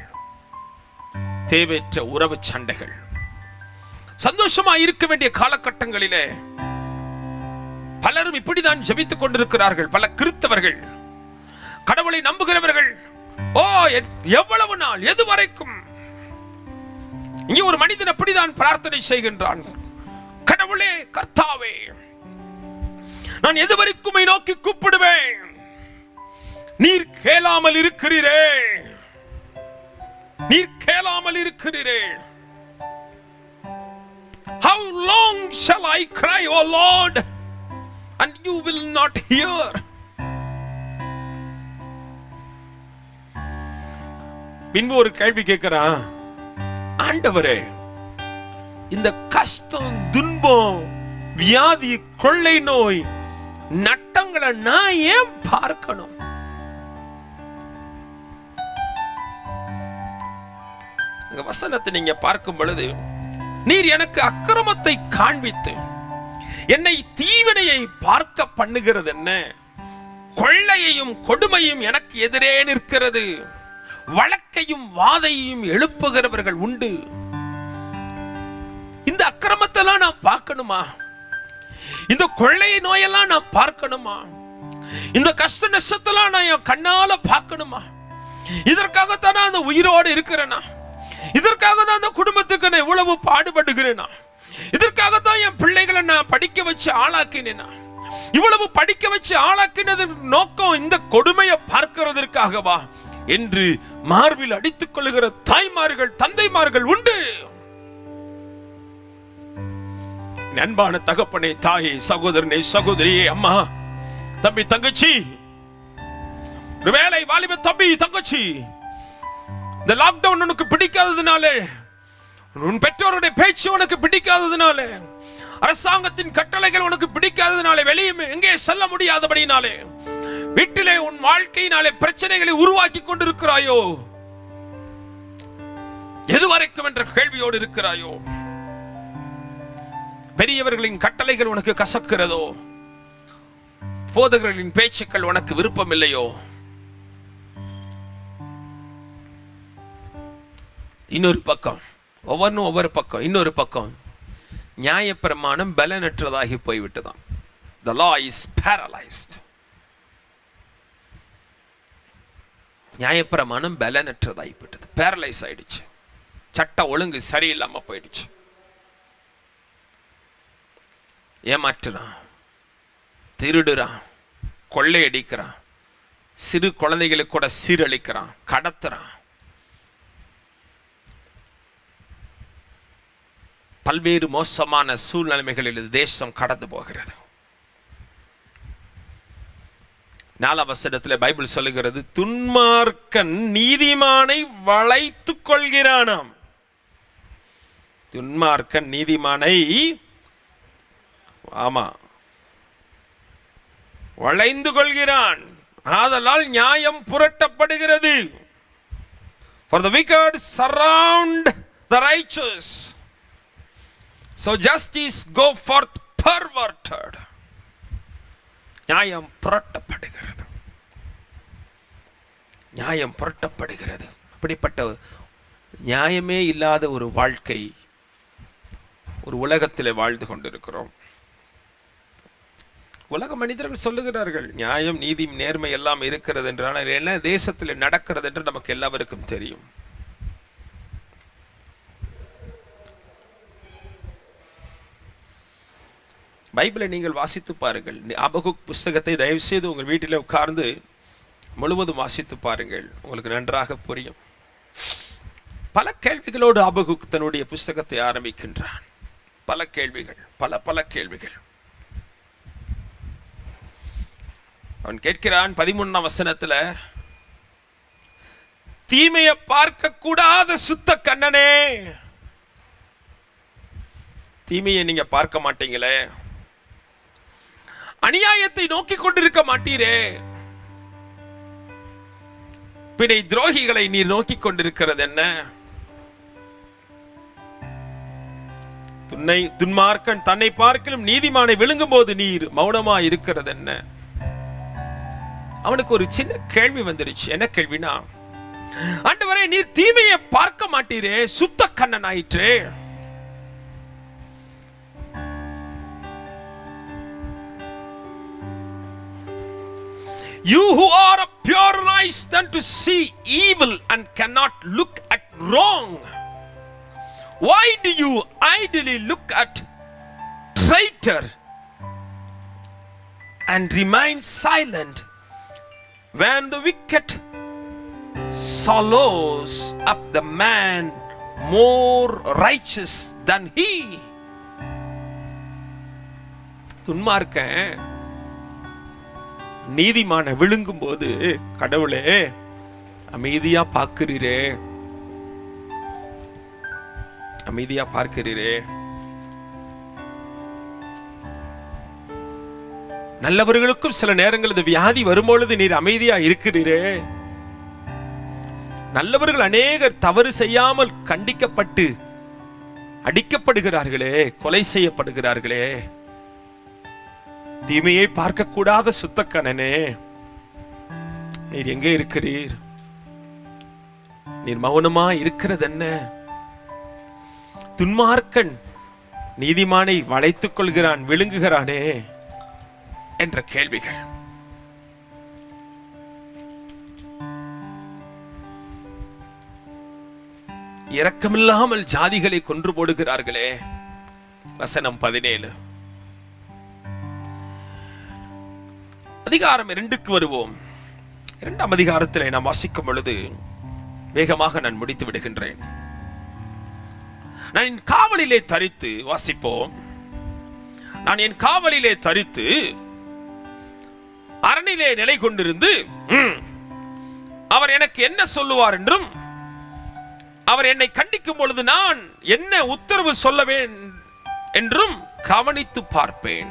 தேவையற்ற உறவு சண்டைகள். சந்தோஷமா இருக்க வேண்டிய காலகட்டங்களிலே பலரும் இப்படிதான் ஜெபித்துக் கொண்டிருக்கிறார்கள். பல கிறிஸ்தவர்கள், கடவுளை நம்புகிறவர்கள், ஓ எவ்வளவு நாள், எது வரைக்கும்? இங்கே ஒரு மனிதன் அப்படிதான் பிரார்த்தனை செய்கின்றான். கடவுளே, கர்த்தாவே, நான் எது வரைக்கும் நோக்கி கூப்பிடுவேன்? நீர் கேளாமல் இருக்கிறீரே, நீர் கேளாமல் இருக்கிறீரே. How long shall I cry, O Lord, and you will not hear? பின்பு ஒரு கேள்வி கேட்கிறான், ஆண்டவரே, இந்த கஷ்டம், துன்பம், வியாதி, கொள்ளை நோய், நட்டங்களை நான் ஏன் பார்க்கணும்? வசனத்தை நீங்க பார்க்கும் பொழுது, நீர் எனக்கு அக்கிரமத்தை காண்பித்து என்னை தீவினையை பார்க்க பண்ணுகிறது என்ன? கொள்ளையையும் கொடுமையும் எனக்கு எதிரே நிற்கிறது. வழக்கையும் வாதையையும் எழுப்புகிறவர்கள் உண்டு. இந்த அக்கிரமத்தெல்லாம் நான் பார்க்கணுமா? இந்த கொள்ளை நோயெல்லாம் நான் பார்க்கணுமா? இந்த கஷ்ட நஷ்டத்தெல்லாம் நான் என் கண்ணால பார்க்கணுமா? இதற்காகத்தான் நான் அந்த உயிரோடு இருக்கிறேனா? இதற்காக தான் அந்த குடும்பத்துக்கு நான் இவ்வளவு பாடுபடுகிறேனா? இதற்காகத்தான் என் பிள்ளைகளை நான் படிக்க வச்சு ஆளாக்கினேனா? இவ்வளவு படிக்க வச்சு ஆளாக்கினது நோக்கம் இந்த கொடுமையை பார்க்கிறதற்காகவா என்று மார்பில் அடித்துக் கொள்ளுகிற தாய்மார்கள், தந்தைமார்கள் உண்டு. அன்பான தகப்பனே, தாயே, சகோதரனே, சகோதரியே, அம்மா, தம்பி, தங்கச்சி, ஒருவேளை வாலிப தம்பி, தங்கச்சி, இந்த லாக்டவுன் உனக்கு பிடிக்காததுனாலே, உன் பெற்றோருடைய பேச்சு உனக்கு பிடிக்காததுனாலே, அரசாங்கத்தின் கட்டளைகள் உனக்கு பிடிக்காததுனாலே, வெளியே எங்கே செல்ல முடியாதபடினாலே, வீட்டிலே உன் வாழ்க்கையினாலே பிரச்சனைகளை உருவாக்கி கொண்டிருக்கிறாயோ? எதுவரைக்கும் என்ற கேள்வியோடு இருக்கிறாயோ? பெரியவர்களின் கட்டளைகள் உனக்கு கசக்கிறதோ? போதகர்களின் பேச்சுக்கள் உனக்கு விருப்பம் இல்லையோ? இன்னொரு பக்கம் ஒவ்வொரு பக்கம் இன்னொரு பக்கம் நியாயப்பிரமாணம் பலனற்றதாகி போய்விட்டதாம். The law is paralyzed. நியாயப்பிரமாணம் பலனற்றதாகிவிட்டது, பேரலைஸ் ஆயிடுச்சு. சட்ட ஒழுங்கு சரியில்லாம போயிடுச்சு. ஏமாற்றுறான், திருடுறான், கொள்ளையடிக்கிறான், சிறு குழந்தைகளுக்கு கூட சீரழிக்கிறான், கடத்துறான். பல்வேறு மோசமான சூழ்நிலைகளில் தேசம் கடந்து போகிறது. 4 வசனத்தில் பைபிள் சொல்லுகிறது, துன்மார்க்கன் நீதிமானை வளைத்துக் கொள்கிறானாம். துன்மார்க்கன் நீதிமானை வளைந்து கொள்கிறான், ஆதலால் நியாயம் புரட்டப்படுகிறது. For the wicked surround the righteous, so justice go forth perverted. நியாயம் புரட்டப்படுகிறது, நியாயம் புரட்டப்படுகிறது. அப்படிப்பட்ட நியாயமே இல்லாத ஒரு வாழ்க்கை ஒரு உலகத்தில் வாழ்ந்து கொண்டிருக்கிறோம். உலக மனிதர்கள் சொல்லுகிறார்கள் நியாயம், நீதி, நேர்மை எல்லாம் இருக்கிறது என்று. ஆனால் என்ன தேசத்தில் நடக்கிறது என்று நமக்கு எல்லாருக்கும் தெரியும். பைபிளை நீங்கள் வாசித்து பாருங்கள். ஆபகுக் புஸ்தகத்தை தயவு செய்து உங்கள் வீட்டில் உட்கார்ந்து முழுவதும் வாசித்து பாருங்கள், உங்களுக்கு நன்றாக புரியும். பல கேள்விகளோடு ஆபகுக் தன்னுடைய புஸ்தகத்தை ஆரம்பிக்கின்றான். பல கேள்விகள், பல கேள்விகள். அவன் கேட்கிறான் 13ஆம் வசனத்துல, தீமையை பார்க்க கூடாத சுத்த கண்ணனே, தீமையை நீங்க பார்க்க மாட்டீங்களே, அநியாயத்தை நோக்கி கொண்டிருக்க மாட்டீரே, பிணை துரோகிகளை நீர் நோக்கி கொண்டிருக்கிறது என்ன? துன்மார்க்கன் தன்னை பார்க்கலும் நீதிமானை விழுங்கும் போது நீர் மௌனமா இருக்கிறது என்ன? அவனுக்கு ஒரு சின்ன கேள்வி வந்துருச்சு. என்ன கேள்வினா, ஆண்டவரே நீர் தீமையை பார்க்க மாட்டீரே, சுத்த Kannan ஆயிற்றே. You who are pure eyes than to see evil and cannot look at wrong, why do you idly look at traitor and remain silent when the wicked swallows up the man more righteous than he? துன்மார்க்கன் நீதிமான விழுங்கும் போது கடவுளே அமைதியா பார்க்கிறீரே, அமைதியா பார்க்கிறீரே. நல்லவர்களுக்கும் சில நேரங்கள் இந்த வியாதி வரும்பொழுது நீர் அமைதியா இருக்கிறீரே. நல்லவர்கள் அநேகர் தவறு செய்யாமல் கண்டிக்கப்பட்டு அடிக்கப்படுகிறார்களே, கொலை செய்யப்படுகிறார்களே. தீமையை பார்க்க கூடாத சுத்தக்கண்ணனே, நீர் எங்கே இருக்கிறீர்? நீர் மௌனமா இருக்கிறது என்ன? துன்மார்க்கன் நீதிமானை வளைத்துக் கொள்கிறான், விழுங்குகிறானே என்ற கேள்விகள். இரக்கமில்லாமல் ஜாதிகளை கொன்று போடுகிறார்களே. வசனம் 17. அதிகாரம் 2க்கு வருவோம். 2ஆம் அதிகாரத்தில் நாம் வாசிக்கும் பொழுது வேகமாக நான் முடித்து விடுகின்றேன். நான் என் காவலிலே தரித்து, வாசிப்போம், நான் என் காவலிலே தரித்து அரணிலே நிலை கொண்டிருந்து அவர் எனக்கு என்ன சொல்லுவார் என்றும் அவர் என்னை கண்டிக்கும் பொழுது நான் என்ன உத்தரவு சொல்ல என்றும் கவனித்து பார்ப்பேன்.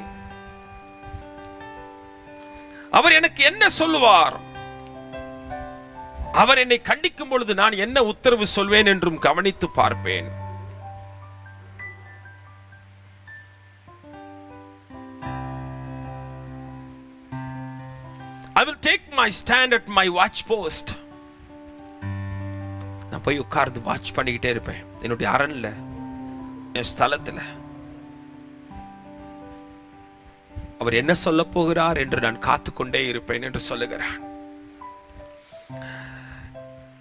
அவர் எனக்கு என்ன சொல்லுவார், அவர் என்னை கண்டிக்கும் பொழுது நான் என்ன உத்தரவு சொல்வேன் என்றும் கவனித்து பார்ப்பேன். I will take my stand at my watch post. நான் போய் உட்கார்ந்து வாட்ச் பண்ணிக்கிட்டே இருப்பேன். என்னுடைய அரண்ல, என் ஸ்தலத்துல அவர் என்ன சொல்ல போகிறார் என்று நான் காத்து கொண்டே இருப்பேன் என்று சொல்லுகிறார்.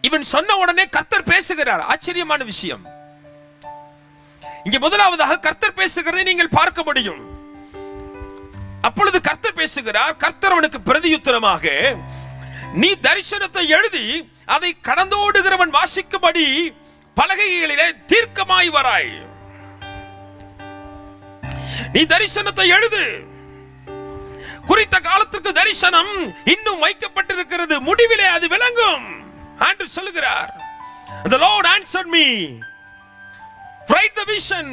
இவன் சொன்ன உடனே கர்த்தர் பேசுகிறார். ஆச்சரியமான விஷயம். இங்கே முதலாவதாக கர்த்தர் பேசுகிறதை நீங்கள் பார்க்க முடியும். அப்பொழுது கர்த்தர் பேசுகிறார். கர்த்தர் அவனுக்கு பிரதியுத்தரமாக, நீ தரிசனத்தை எழுதி அதை கடந்தோடுகிறவன் வாசிக்கும்படி பலகைகளிலே தீர்க்கமாய் வராய். நீ தரிசனத்தை எழுது. குறித்த காலத்திற்கு தரிசனம் இன்னும் வைக்கப்பட்டிருக்கிறது, முடிவிலே அது விளங்கும் என்று சொல்லுகிறார். The Lord answered me, write the vision,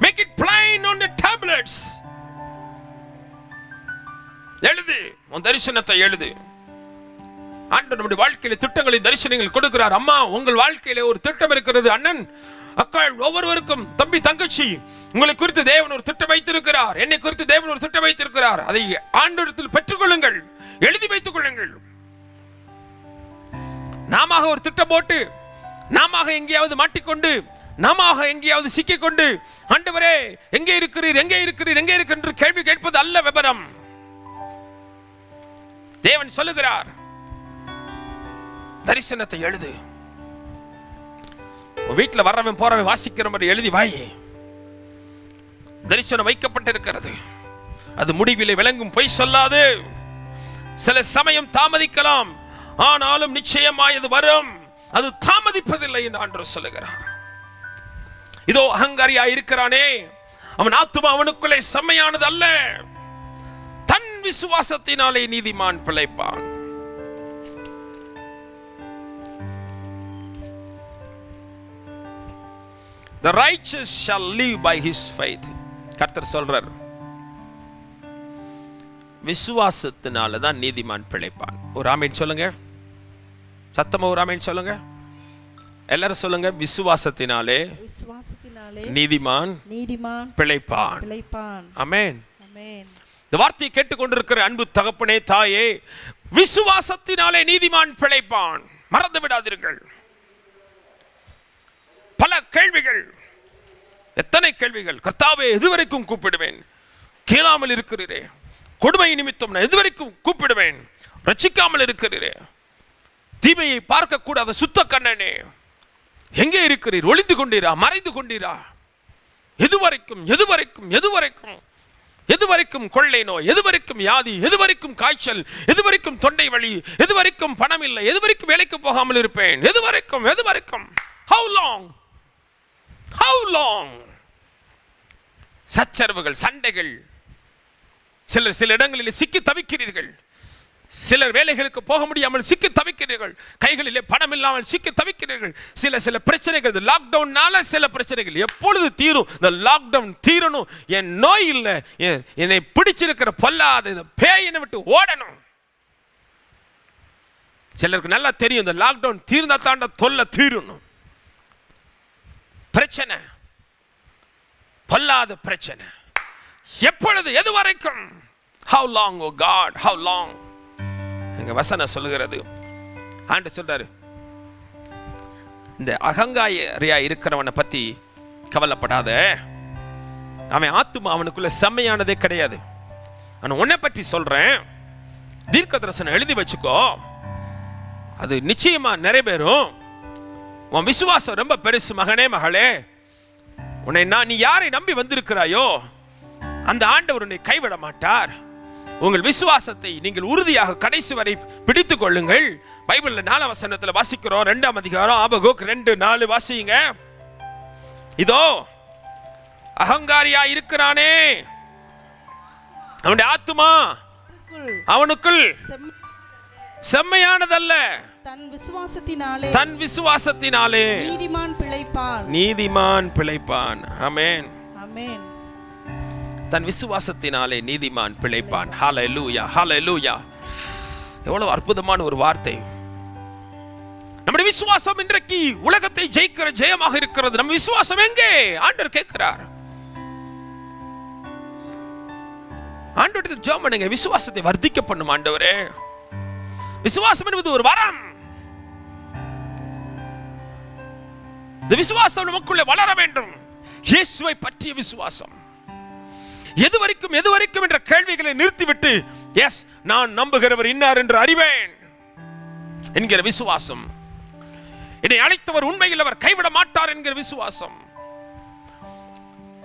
make it plain on the tablets. எழுது, உன் தரிசனத்தை எழுது. ஆண்டவர் நம்முடைய வாழ்க்கையில திட்டங்களின் தரிசனங்கள் கொடுக்கிறார். அம்மா, உங்கள் வாழ்க்கையில ஒரு திட்டம் இருக்கிறது. அண்ணன், அக்காள், ஒவ்வொருவருக்கும், தம்பி, தங்கச்சி, உங்களை குறித்து தேவன் ஒரு திட்டம் வைத்திருக்கிறார். என்னை குறித்து தேவன் ஒரு திட்டம் வைத்திருக்கிறார். அதை ஆண்டவரிடத்தில் பெற்றுக்கொள்ளுங்கள், எழுதி வைத்துக் கொள்ளுங்கள். நாம ஒரு திட்டம் போட்டு, நாம எங்கேயாவது மாட்டிக்கொண்டு, நாம எங்கேயாவது சிக்கிக்கொண்டு, ஆண்டவரே எங்கே இருக்கிறீர், எங்கே இருக்கிறீர், எங்கே இருக்கிற கேள்வி கேட்பது அல்ல விபரம். தேவன் சொல்லுகிறார், தரிசனத்தை எழுது. வீட்டில் வர்றவன் போறவன் வாசிக்கிற மாதிரி எழுதி வாய். தரிசனம் வைக்கப்பட்டிருக்கிறது, அது முடிவிலே விளங்கும். பொய் சொல்லாது. சில சமயம் தாமதிக்கலாம், ஆனாலும் நிச்சயமாய் அது வரும். அது தாமதிப்பதில்லை என்று ஆண்டவர் சொல்லுகிறார். இதோ அகங்காரியா இருக்கிறானே, அவன் ஆத்துமா அவனுக்குள்ளே செம்மையானது அல்ல. தன் விசுவாசத்தினாலே நீதிமான் பிழைப்பான். The righteous shall live by his faith. கர்த்தர் சொல்றார், விசுவாசத்தினால தான் நீதிமான் பிழைப்பான். ஒரு ஆமென் சொல்லுங்க, சத்தமா ஒரு ஆமென் சொல்லுங்க. எல்லாரும் சொல்லுங்க, விசுவாசத்தினாலே நீதிமான் பிழைப்பான். ஆமென். இந்த வார்த்தையை கேட்டுக்கொண்டிருக்கிற அன்பு தகப்பனே, தாயே, விசுவாசத்தினாலே நீதிமான் பிழைப்பான். மறந்து விடாதீர்கள். பல கேள்விகள், எத்தனை கேள்விகள். கர்த்தாவே, எதுவரைக்கும் கூப்பிடுவேன்? கேளாமல் இருக்கிறீரே. கொடுமை நிமித்தம் நான் எதுவரைக்கும் கூப்பிடுவேன்? ரட்சிக்காமல் இருக்கிறீரே. தீமையை பார்க்க கூடாத சுத்த கண்ணனே, எங்கே இருக்கிறீர்? ஒளிந்து கொண்டீரா, மறைந்து கொண்டீரா? எதுவரைக்கும், எதுவரைக்கும், எதுவரைக்கும், எதுவரைக்கும் கொள்ளை நோய், எதுவரைக்கும் வியாதி, எதுவரைக்கும் காய்ச்சல், எதுவரைக்கும் தொண்டை வலி, எதுவரைக்கும் பணம் இல்லை, எதுவரைக்கும் வேலைக்கு போகாமல் இருப்பேன்? எதுவரைக்கும், எதுவரைக்கும்? How long? How long? சச்சரவுகள், சண்டைகள். சிலர் சில இடங்களில் சிக்கி தவிக்கிறீர்கள். சிலர் வேலைகளுக்கு போக முடியாமல் சிக்கி தவிக்கிறீர்கள். கைகளிலே பணம் இல்லாமல் சிக்கி தவிக்கிறீர்கள். சில பிரச்சனைகள், லாக்டவுன்னால சில பிரச்சனைகள். எப்பொழுது தீரும்? இந்த லாக்டவுன் தீரணும். என் நோய் இல்லை, என்னை பிடிச்சிருக்கிற பொல்லாத இந்த பேயினை விட்டு ஓடணும். சிலருக்கு நல்லா தெரியும், இந்த லாக்டவுன் தீர்ந்தா தாண்ட தொல்லை தீரணும். பிரச்சனை, பொல்லாத பிரச்சனை. எப்பொழுது, எது வரைக்கும்? How long, oh God, how long? எங்க வசனம் சொல்லுகிறது, ஆண்டவர் சொல்றாரு, இந்த அகங்காரியா இருக்கிறவனை பத்தி கவலைப்படாத. அவன் ஆத்துமா அவனுக்குள்ள செம்மையானதே கிடையாது. நான் உன்னை பற்றி சொல்றேன். தீர்க்க தரிசனம் எழுதி வச்சுக்கோ, அது நிச்சயமா நிறைவேறும். உன் விசுவாசம் ரொம்ப பெருசு மகனே, மகளே. நீ யாரை நம்பி வந்திருக்கிறாயோ அந்த ஆண்டவர் உன்னை கைவிட மாட்டார். உங்கள் விசுவாசத்தை நீங்கள் உறுதியாக கடைசி வரை பிடித்துக் கொள்ளுங்கள். பைபிள்ல 4 வசனத்துல வாசிக்கிறோம். 2ஆம் அதிகாரம் ஆபகுக் 2:4 வாசிங்க. இதோ அகங்காரியா இருக்கிறானே, அவனுடைய ஆத்துமா அவனுக்குள் செம்மையானதல்ல. தன் விசுவாசத்தினாலே நீதிமான் பிழைப்பான். ஆமென். தன் விசுவாசத்தினாலே நீதிமான் பிழைப்பான். ஹல்லேலூயா, ஹல்லேலூயா. எவ்வளவு அற்புதமான ஒரு வார்த்தை. நம்முடைய விசுவாசம் இன்றைக்கு உலகத்தை ஜெயிக்கிற ஜெயமாக இருக்கிறது. நம்ம விசுவாசம் எங்கே? ஆண்டவர் கேட்கிறார். ஆண்டவரிடத்தில் ஜெபம் பண்ணுங்க, விசுவாசத்தை வர்த்திக்க பண்ணும் ஆண்டவரே. விசுவாசம் என்பது ஒரு வரம். இந்த விசுவாசம் நமக்குள்ளே வளர வேண்டும். இயேசுவை பற்றிய விசுவாசம். எது வரைக்கும் என்ற கேள்விகளை நிறுத்திவிட்டு, எஸ், நான் நம்புகிறவர் இன்னார் என்று அறிவேன் என்கிற விசுவாசம். என்னை அழைத்தவர் உண்மையில் அவர் கைவிட மாட்டார் என்கிற விசுவாசம்.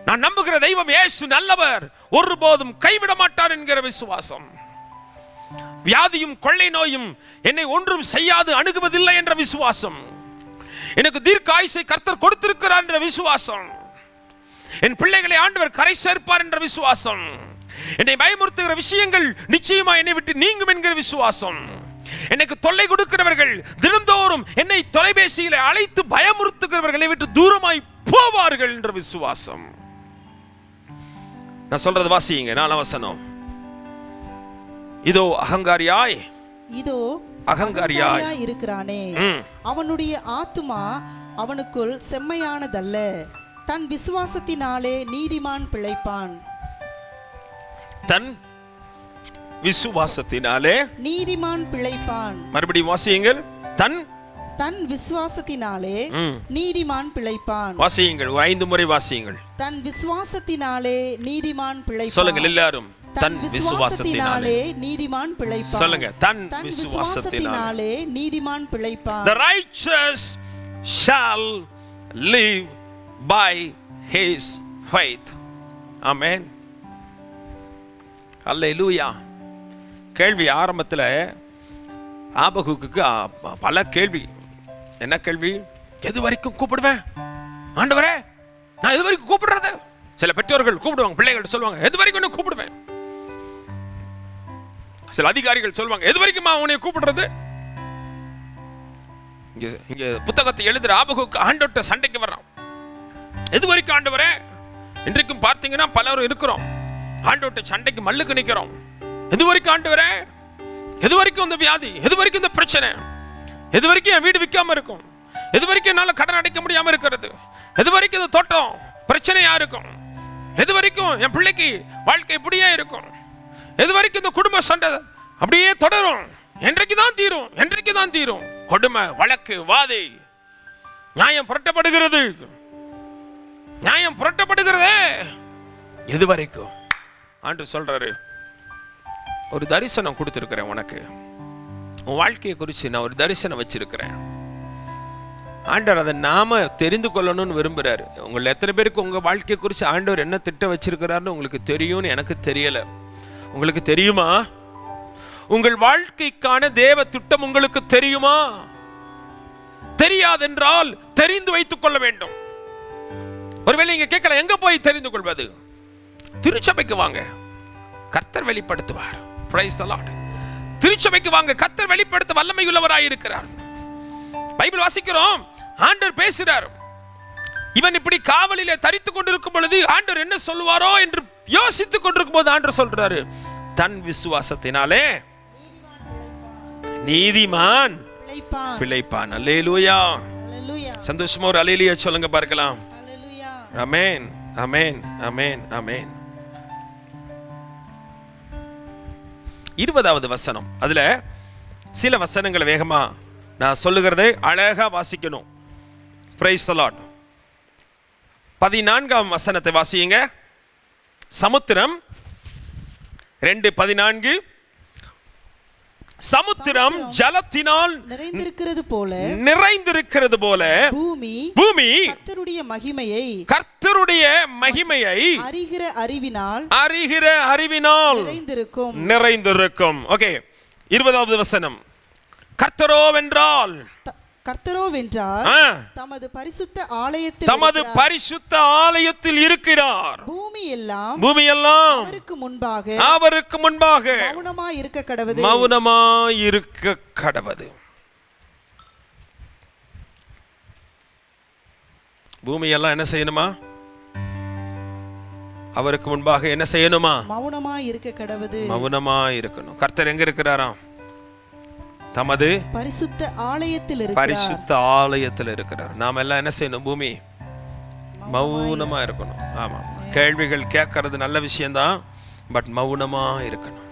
நான் நம்புகிற தெய்வம் இயேசு நல்லவர், ஒருபோதும் கைவிட மாட்டார் என்கிற விசுவாசம். வியாதியும் கொள்ளை நோயும் என்னை ஒன்றும் செய்யாது அணுகுவதில்லை என்ற விசுவாசம். எனக்கு தீர்க்க ஆயுசை கர்த்தர் கொடுத்திருக்கிறார் என்ற விசுவாசம். என் பிள்ளைகளை ஆண்டவர் கரை சேர்ப்பார் என்ற விசுவாசம். என்னை பயமுறுத்துகிற விஷயங்கள் நிச்சயமா என்னை விட்டு நீங்கும் என்கிற விசுவாசம். எனக்கு தொல்லை கொடுக்கிறவர்கள் தினந்தோறும் என்னை தொலைபேசியில அழைத்து பயமுறுத்துகிறவர்களை விட்டு தூரமாய் போவார்கள் என்ற விசுவாசம். நான் சொல்றது வாசிங்க, 4 வசனம். இதோ அகங்காரியாய் இருக்கிறானே, அவனுடைய ஆத்துமா அவனுக்குள் செம்மையானதல்ல, தன் விசுவாசத்தினாலே நீதிமான் பிழைப்பான். தன் விசுவாசத்தினாலே நீதிமான் பிழைப்பான். மறுபடியும் வாசியுங்கள். தன் விசுவாசத்தினாலே நீதிமான் பிழைப்பான். வாசியுங்கள், 5 முறை வாசியுங்கள். தன் விசுவாசத்தினாலே நீதிமான் பிழைப்பான். சொல்லுங்கள் எல்லாரும். தன் விசுவாசத்தினாலே நீதிமான் பிழைப்பான். சொல்லுங்க. தன் விசுவாசத்தினாலே நீதிமான் பிழைப்பான். The righteous shall live by his faith. Amen. Hallelujah. கேள்வி ஆரம்பத்தில் ஆபகுக்கு பல கேள்வி. என்ன கேள்வி? எது வரைக்கும் கூப்பிடுவேன் ஆண்டவரே? நான் எது வரைக்கும் கூப்பிடுறது? சில பெற்றோர்கள் கூப்பிடுவாங்க, பிள்ளைகள் சொல்லுவாங்க, எது வரைக்கும் நான் கூப்பிடுவேன். சில அதிகாரிகள் சொல்லுவாங்க, எது வரைக்கும் உன்னை கூப்பிடுறது? இங்க புத்தகத்தை எழுதுற ஆபகுக்கு ஆண்டவர்ட்ட சண்டைக்கு வர்றான். எது வரைக்கும் ஆண்டவரே? இன்றைக்கும் பார்த்தீங்கன்னா பலரும் இருக்கிறோம், ஆண்டவர்ட்ட சண்டைக்கு மல்லுக்கு நிற்கிறோம். எது வரைக்கும் ஆண்டவரே? எது வரைக்கும் இந்த வியாதி? எது வரைக்கும் இந்த பிரச்சனை? எது வரைக்கும் என் வீடு விற்காம இருக்கும்? எது வரைக்கும் என்னால கடன் அடைக்க முடியாம இருக்கிறது? எது வரைக்கும் இந்த தோட்டம் பிரச்சனையா இருக்கும்? எது வரைக்கும் என் பிள்ளைக்கு வாழ்க்கை இப்படியே இருக்கும்? எது வரைக்கும் இந்த குடும்ப சண்டை அப்படியே தொடரும்? என்றைக்கு தான் தீரும்? கொடுமை, வழக்கு, வாதை, நியாயம் புரட்டப்படுகிறதே. எது வரைக்கும்? ஆண்டவர் சொல்றாரு, ஒரு தரிசனம் கொடுத்திருக்கிறேன் உனக்கு. உன் வாழ்க்கையை குறித்து நான் ஒரு தரிசனம் வச்சிருக்கிறேன். ஆண்டவர் அதை நாம தெரிந்து கொள்ளணும்னு விரும்புறாரு. உங்களை எத்தனை பேருக்கு உங்க வாழ்க்கையை குறித்து ஆண்டவர் என்ன திட்டம் வச்சிருக்கிறாருன்னு உங்களுக்கு தெரியும்னு எனக்கு தெரியல. உங்களுக்கு தெரியுமா? உங்கள் வாழ்க்கைக்கான தேவ திட்டம் உங்களுக்கு தெரியுமா? தெரியாதென்றால் தெரிந்து வைத்துக் கொள்ள வேண்டும். ஒருவேளை நீங்க கேட்கலாம், எங்க போய் தெரிந்து கொள்வது? திருச்சபைக்கு வாங்க, கர்த்தர் வெளிப்படுத்துவார். Praise the lord. திருச்சபைக்கு வாங்க, கர்த்தர் வெளிப்படுத்த வல்லமை உள்ளவராய் இருக்கிறார். பைபிள் வாசிக்கிறோம், ஆண்டவர் பேசுறார். இவன் இப்படி காவலிலே தரித்துக் கொண்டிருக்கும் பொழுது ஆண்டவர் என்ன சொல்லுவாரோ என்று யோசித்துக் கொண்டிருக்கும் போது ஆண்டவர் சொல்றாரு, தன் விசுவாசத்தினாலே நீதிமான் பிழைப்பான். அல்லேலூயா. சந்தோஷமா ஒரு அல்லேலூயா சொல்லுங்க பார்க்கலாம். ஆமென், ஆமென், ஆமென், ஆமென். 20வது வசனம். அதுல சில வசனங்களை வேகமா நான் சொல்லுகிறதை அழகா வாசிக்கணும். Price the Lord. 14ஆம் வசனத்தை வாசியுங்க. சமுத்திரம் 2:14. சமுத்திரம் ஜலத்தினால் நிறைந்திருக்கிறது போல பூமி கர்த்தருடைய மகிமையை அறிகிற அறிவினால் நிறைந்திருக்கும். ஓகே, 20வது வசனம். கர்த்தரோவென்றால் தமது பரிசுத்த ஆலயத்தில் இருக்கிறார். பூமி எல்லாம் அவருக்கு முன்பாக மௌனமாய் இருக்க கடவது. பூமி எல்லாம் என்ன செய்யணுமா? அவருக்கு முன்பாக என்ன செய்யணுமா? மௌனமாய் இருக்க கடவது. மௌனமாய் இருக்கணும். கர்த்தர் எங்க இருக்கிறாராம்? தமது பரிசுத்த ஆலயத்தில் இருக்கிறார். நாம எல்லாம் என்ன செய்யணும்? பூமி மௌனமா இருக்கணும். ஆமா, கேள்விகள் கேட்கறது நல்ல விஷயம்தான், பட் மௌனமா இருக்கணும்.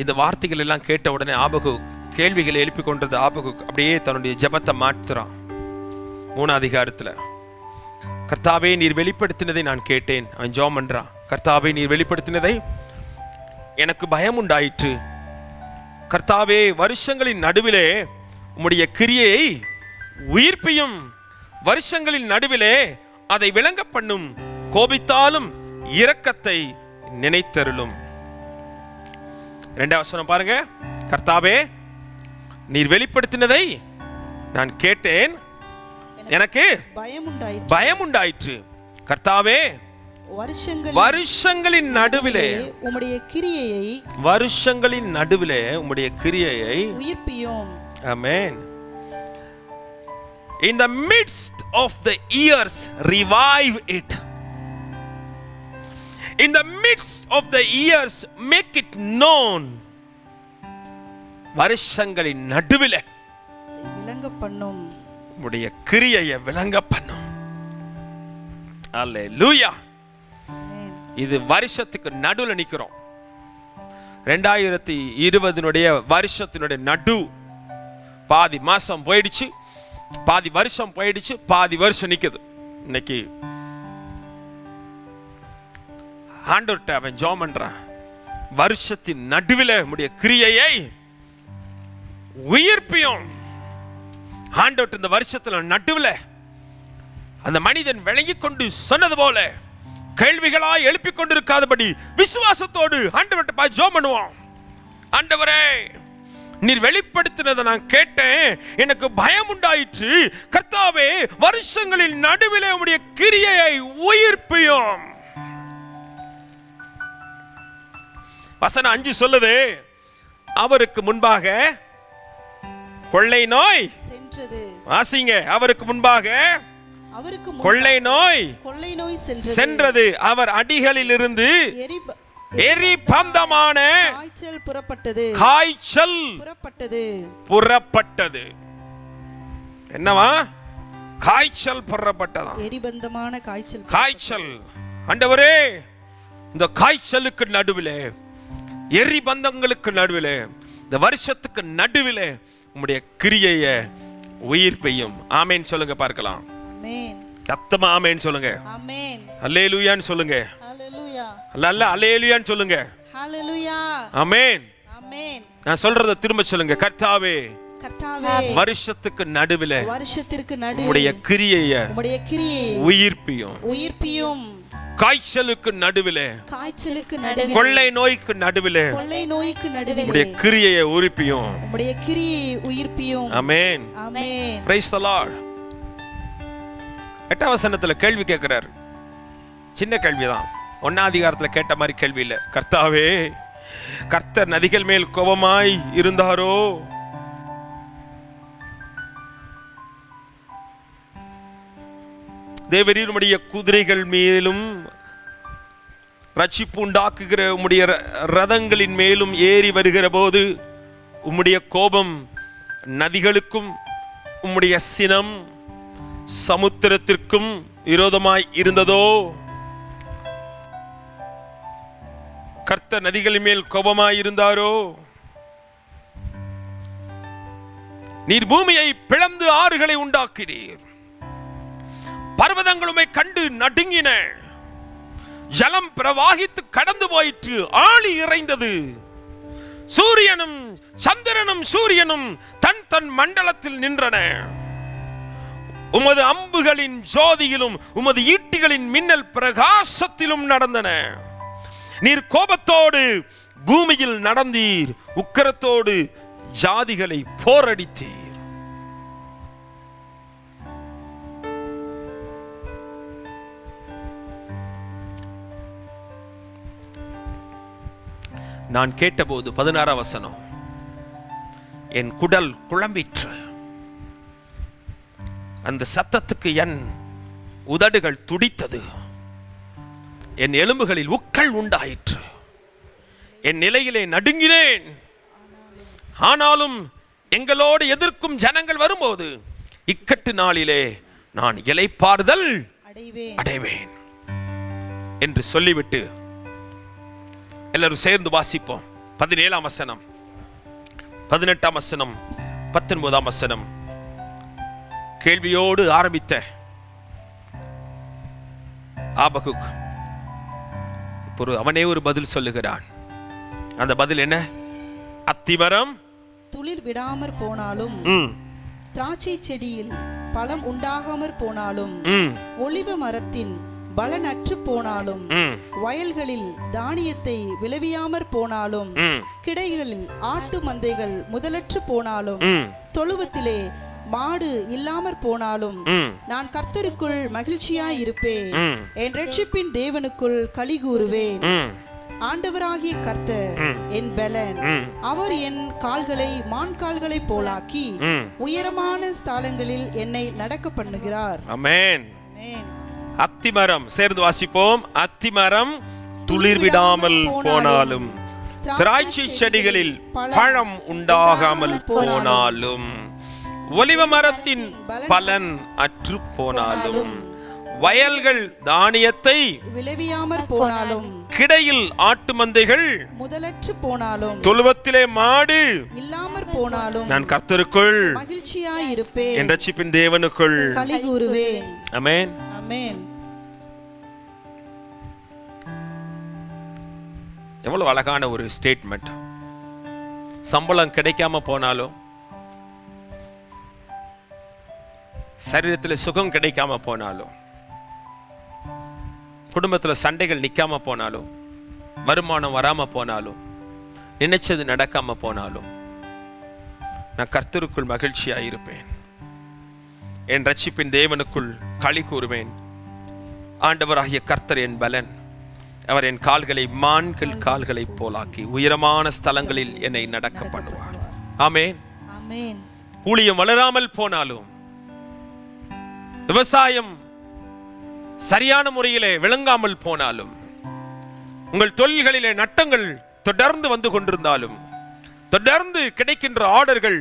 இந்த வார்த்தைகள் எல்லாம் கேட்ட உடனே ஆபகு கேள்விகளை எழுப்பி கொண்டது ஆபகுக் அப்படியே தன்னுடைய ஜெபத்தை மாற்றுறான். 3 அதிகாரத்துல கர்த்தாவே நீர் வெளிப்படுத்தினதை நான் கேட்டேன். அவன் ஜெபம் பண்றான். கர்த்தாவே நீர் வெளிப்படுத்தினதை எனக்கு பயம் உண்டாயிற்று. கர்த்தாவே வருஷங்களின் நடுவிலே உம்முடைய கிரியையை உயிர்ப்பியும், வருஷங்களின் நடுவிலே அதை விளங்க பண்ணும். கோபித்தாலும் இரக்கத்தை நினைத்தருளும். 2ஆம் வசனம் பாருங்க. கர்த்தாவே நீர் வெளிப்படுத்தினதை நான் கேட்டேன், எனக்கு பயம் உண்டாயிற்று. கர்த்தாவே வருஷங்களின் நடுவிலே உம்முடைய கிரியையை, வருஷங்களின் நடுவிலே உம்முடைய கிரியையை உயிர்ப்பியும். ஆமென். In the midst of the years revive it. In the midst of the years make it known. வருஷங்களின் நடுவிலே விளங்க பண்ணும், உம்முடைய கிரியையை விளங்க பண்ணும். அல்லேலூயா. இது வருஷத்துக்கு நடுவுல நிக்கிறோம். 2020 வருஷத்தினுடைய நடு. பாதி மாசம் போயிடுச்சு, பாதி வருஷம் போயிடுச்சு, பாதி வருஷம் நிக்குது. இன்னைக்கு ஆண்டவர்ட்ட அவன் ஜெபம் பண்றான். வருஷத்தின் நடுவில் உம்முடைய கிரியையை உயிர்ப்பியும். ஆண்டவர்ட்ட இந்த வருஷத்துல நடுவில் அந்த மனிதன் விளங்கி கொண்டு சொன்னது போல கேள்விகளாய் எழுப்பிக் கொண்டிருக்காதபடி விசுவாசத்தோடு ஆண்டவர்ட்ட ஜெபம் பண்ணுவோம். ஆண்டவரே நீர் வெளிப்படுத்தினதை நான் கேட்டேன், எனக்கு பயம் உண்டாயிற்று. கர்த்தாவே வருஷங்களின் நடுவிலே உம்முடைய கிரியையை உயிர்ப்பியும். வசனம் 5 சொல்லுது, அவருக்கு முன்பாக கொள்ளை நோய் சென்றது. வாசிங்க. அவருக்கு முன்பாக கொள்ளை நோய் சென்றது. அவர் அடிகளில் இருந்து எரிபந்தமான காய்ச்சல் புறப்பட்டது. காய்ச்சல் புறப்பட்டது. என்னவா? காய்ச்சல் புறப்பட்டதா? எரிபந்தமான காய்ச்சல். காய்ச்சல். ஆண்டவரே இந்த காய்ச்சலுக்கு நடுவிலே, எரிபந்தங்களுக்கு நடுவிலே, இந்த வருஷத்துக்கு நடுவிலே உம்முடைய கிரியையை உயிர்ப்பையும். ஆமென் சொல்லுங்க பார்க்கலாம். ஆமென். சத்தமா ஆமென் சொல்லுங்க. ஆமென். அல்லேலூயான்னு சொல்லுங்க. ஹalleluya. அல்ல அல்லேலூயான்னு சொல்லுங்க. ஹalleluya. ஆமென். ஆமென். நான் சொல்றத திரும்ப சொல்லுங்க. கர்த்தாவே கர்த்தாவே வருஷத்துக்கு நடுவிலே, வருஷத்திற்கு நடுவிலே உம்முடைய கிரியையை உயிர்ப்பியும். உயிர்ப்பியும். காய்ச்சலுக்கு நடுவிலே, காய்ச்சலுக்கு நடுவிலே, கொள்ளை நோய்க்கு நடுவிலே, கொள்ளை நோய்க்கு நடுவிலே உம்முடைய கிரியையை உயிர்ப்பியும். உம்முடைய கிரியையை உயிர்ப்பியும். ஆமென். ஆமென். Price the Lord. 8ஆம் வசனத்துல கேள்வி கேட்கிறார். சின்ன கேள்விதான். 1ஆம் அதிகாரத்துல கேட்ட மாதிரி கேள்வி இல்ல. கர்த்தாவே கர்த்தர் நதிகள் மேல் கோபமாய் இருந்தாரோ? தேவரீர் உம்முடைய குதிரைகள் மேலும் ரட்சிப்பு உண்டாக்குகிற உம்முடைய ரதங்களின் மேலும் ஏறி வருகிற போது உம்முடைய கோபம் நதிகளுக்கும் உம்முடைய சினம் சமுத்திரத்திற்கும் விரோதமாய் இருந்ததோ? கர்த்தர் நதிகளின் மேல் கோபமாய் இருந்தாரோ? நீர் பூமியை பிளந்து ஆறுகளை உண்டாக்கினீர். பர்வதங்களுமை கண்டு நடுங்கின. ஜலம் பிரவாகித்து கடந்து போயிற்று. ஆழி இறைந்தது. சூரியனும் சந்திரனும் சூரியனும் தன் தன் மண்டலத்தில் நின்றன. உமது அம்புகளின் ஜோதியிலும் உமது ஈட்டிகளின் மின்னல் பிரகாசத்திலும் நடந்தன. நீர் கோபத்தோடு பூமியில் நடந்தீர். உக்கிரத்தோடு ஜாதிகளை போரடித்தீர். நான் கேட்டபோது 16ஆம் வசனம், என் குடல் குழம்பிற்று. அந்த சத்தத்துக்கு என் உதடுகள் துடித்தது. என் எலும்புகளில் உக்கள் உண்டாயிற்று. என் நிலையிலே நடுங்கினேன். ஆனாலும் எங்களோடு எதிர்க்கும் ஜனங்கள் வரும்போது இக்கட்டு நாளிலே நான் இளைப்பாறுதல் அடைவேன் என்று சொல்லிவிட்டு எல்லாரும் சேர்ந்து வாசிப்போம். 17ஆம் வசனம். 18ஆம் வசனம் 19ஆம் வசனம். கேள்வியோடு ஆரம்பித்த ஆபகுக் அவனே ஒரு பதில் சொல்லுகிறான். அந்த பதில் என்ன? அத்திமரம் துளிர் விடாமற் போனாலும், திராட்சை செடியில் பழம் உண்டாகாமற் போனாலும், ஒலிவ மரத்தின் பலனற்று போனாலும், வயல்களில் தானியத்தை விளைவியாமற் போனாலும், கிடைகளில் ஆட்டு மந்தைகள் முதலற்று போனாலும், தொழுவத்திலே மாடு இல்லாமற் போனாலும், நான் கர்த்தருக்குள் மகிழ்ச்சியாய் இருப்பேன், என் ரட்சிப்பின் தேவனுக்குள் களி கூறுவேன். ஆண்டவராகிய கர்த்தர் என் பலன், அவர் என் கால்களை மான் கால்களை போலாக்கி உயரமான ஸ்தலங்களில் என்னை நடக்க பண்ணுகிறார். ஆமென். அத்திமரம், சேர்ந்து வாசிப்போம். அத்திமரம் துளிர் விடாமல் போனாலும், திராட்சை செடிகளில் பழம் உண்டாகாமல் போனாலும், ஒலிவ மரத்தின் பலன் அற்று போனாலும், வயல்கள் தானியத்தை விளைவியாமற் போனாலும், கிடையில் ஆட்டு மந்தைகள் முதலற்று போனாலும், தொழுவத்திலே மாடு இல்லாமற் போனாலும், நான் கர்த்தருக்குள் மகிழ்ச்சியாய் இருப்பேன், என் ரட்சிப்பின் தேவனுக்குள் களி கூறுவேன். ஆமென். ஆமென். எவ்வளவு அழகான ஒரு ஸ்டேட்மெண்ட். சம்பளம் கிடைக்காம போனாலும், சரீரத்தில் சுகம் கிடைக்காம போனாலும், குடும்பத்தில் சண்டைகள் நிற்காம போனாலும், வருமானம் வராம போனாலும், நினைச்சது நடக்காம போனாலும், நான் கர்த்தருக்குள் மகிழ்ச்சியாக இருப்பேன், என் ரட்சிப்பின் தேவனுக்குள் களி கூறுவேன். ஆண்டவராகிய கர்த்தர் என் பலன், அவர் என் கால்களை மான்கள் கால்களை போலாக்கி உயரமான ஸ்தலங்களில் என்னை நடக்க பண்ணுவார். ஆமென். ஆமென். ஊழியம் வளராமல் போனாலும், விவசாயம் சரியான முறையிலே விளங்காமல் போனாலும், உங்கள் தொழில்களிலே நட்டங்கள் தொடர்ந்து வந்து கொண்டிருந்தாலும், தொடர்ந்து கிடைக்கின்ற ஆர்டர்கள்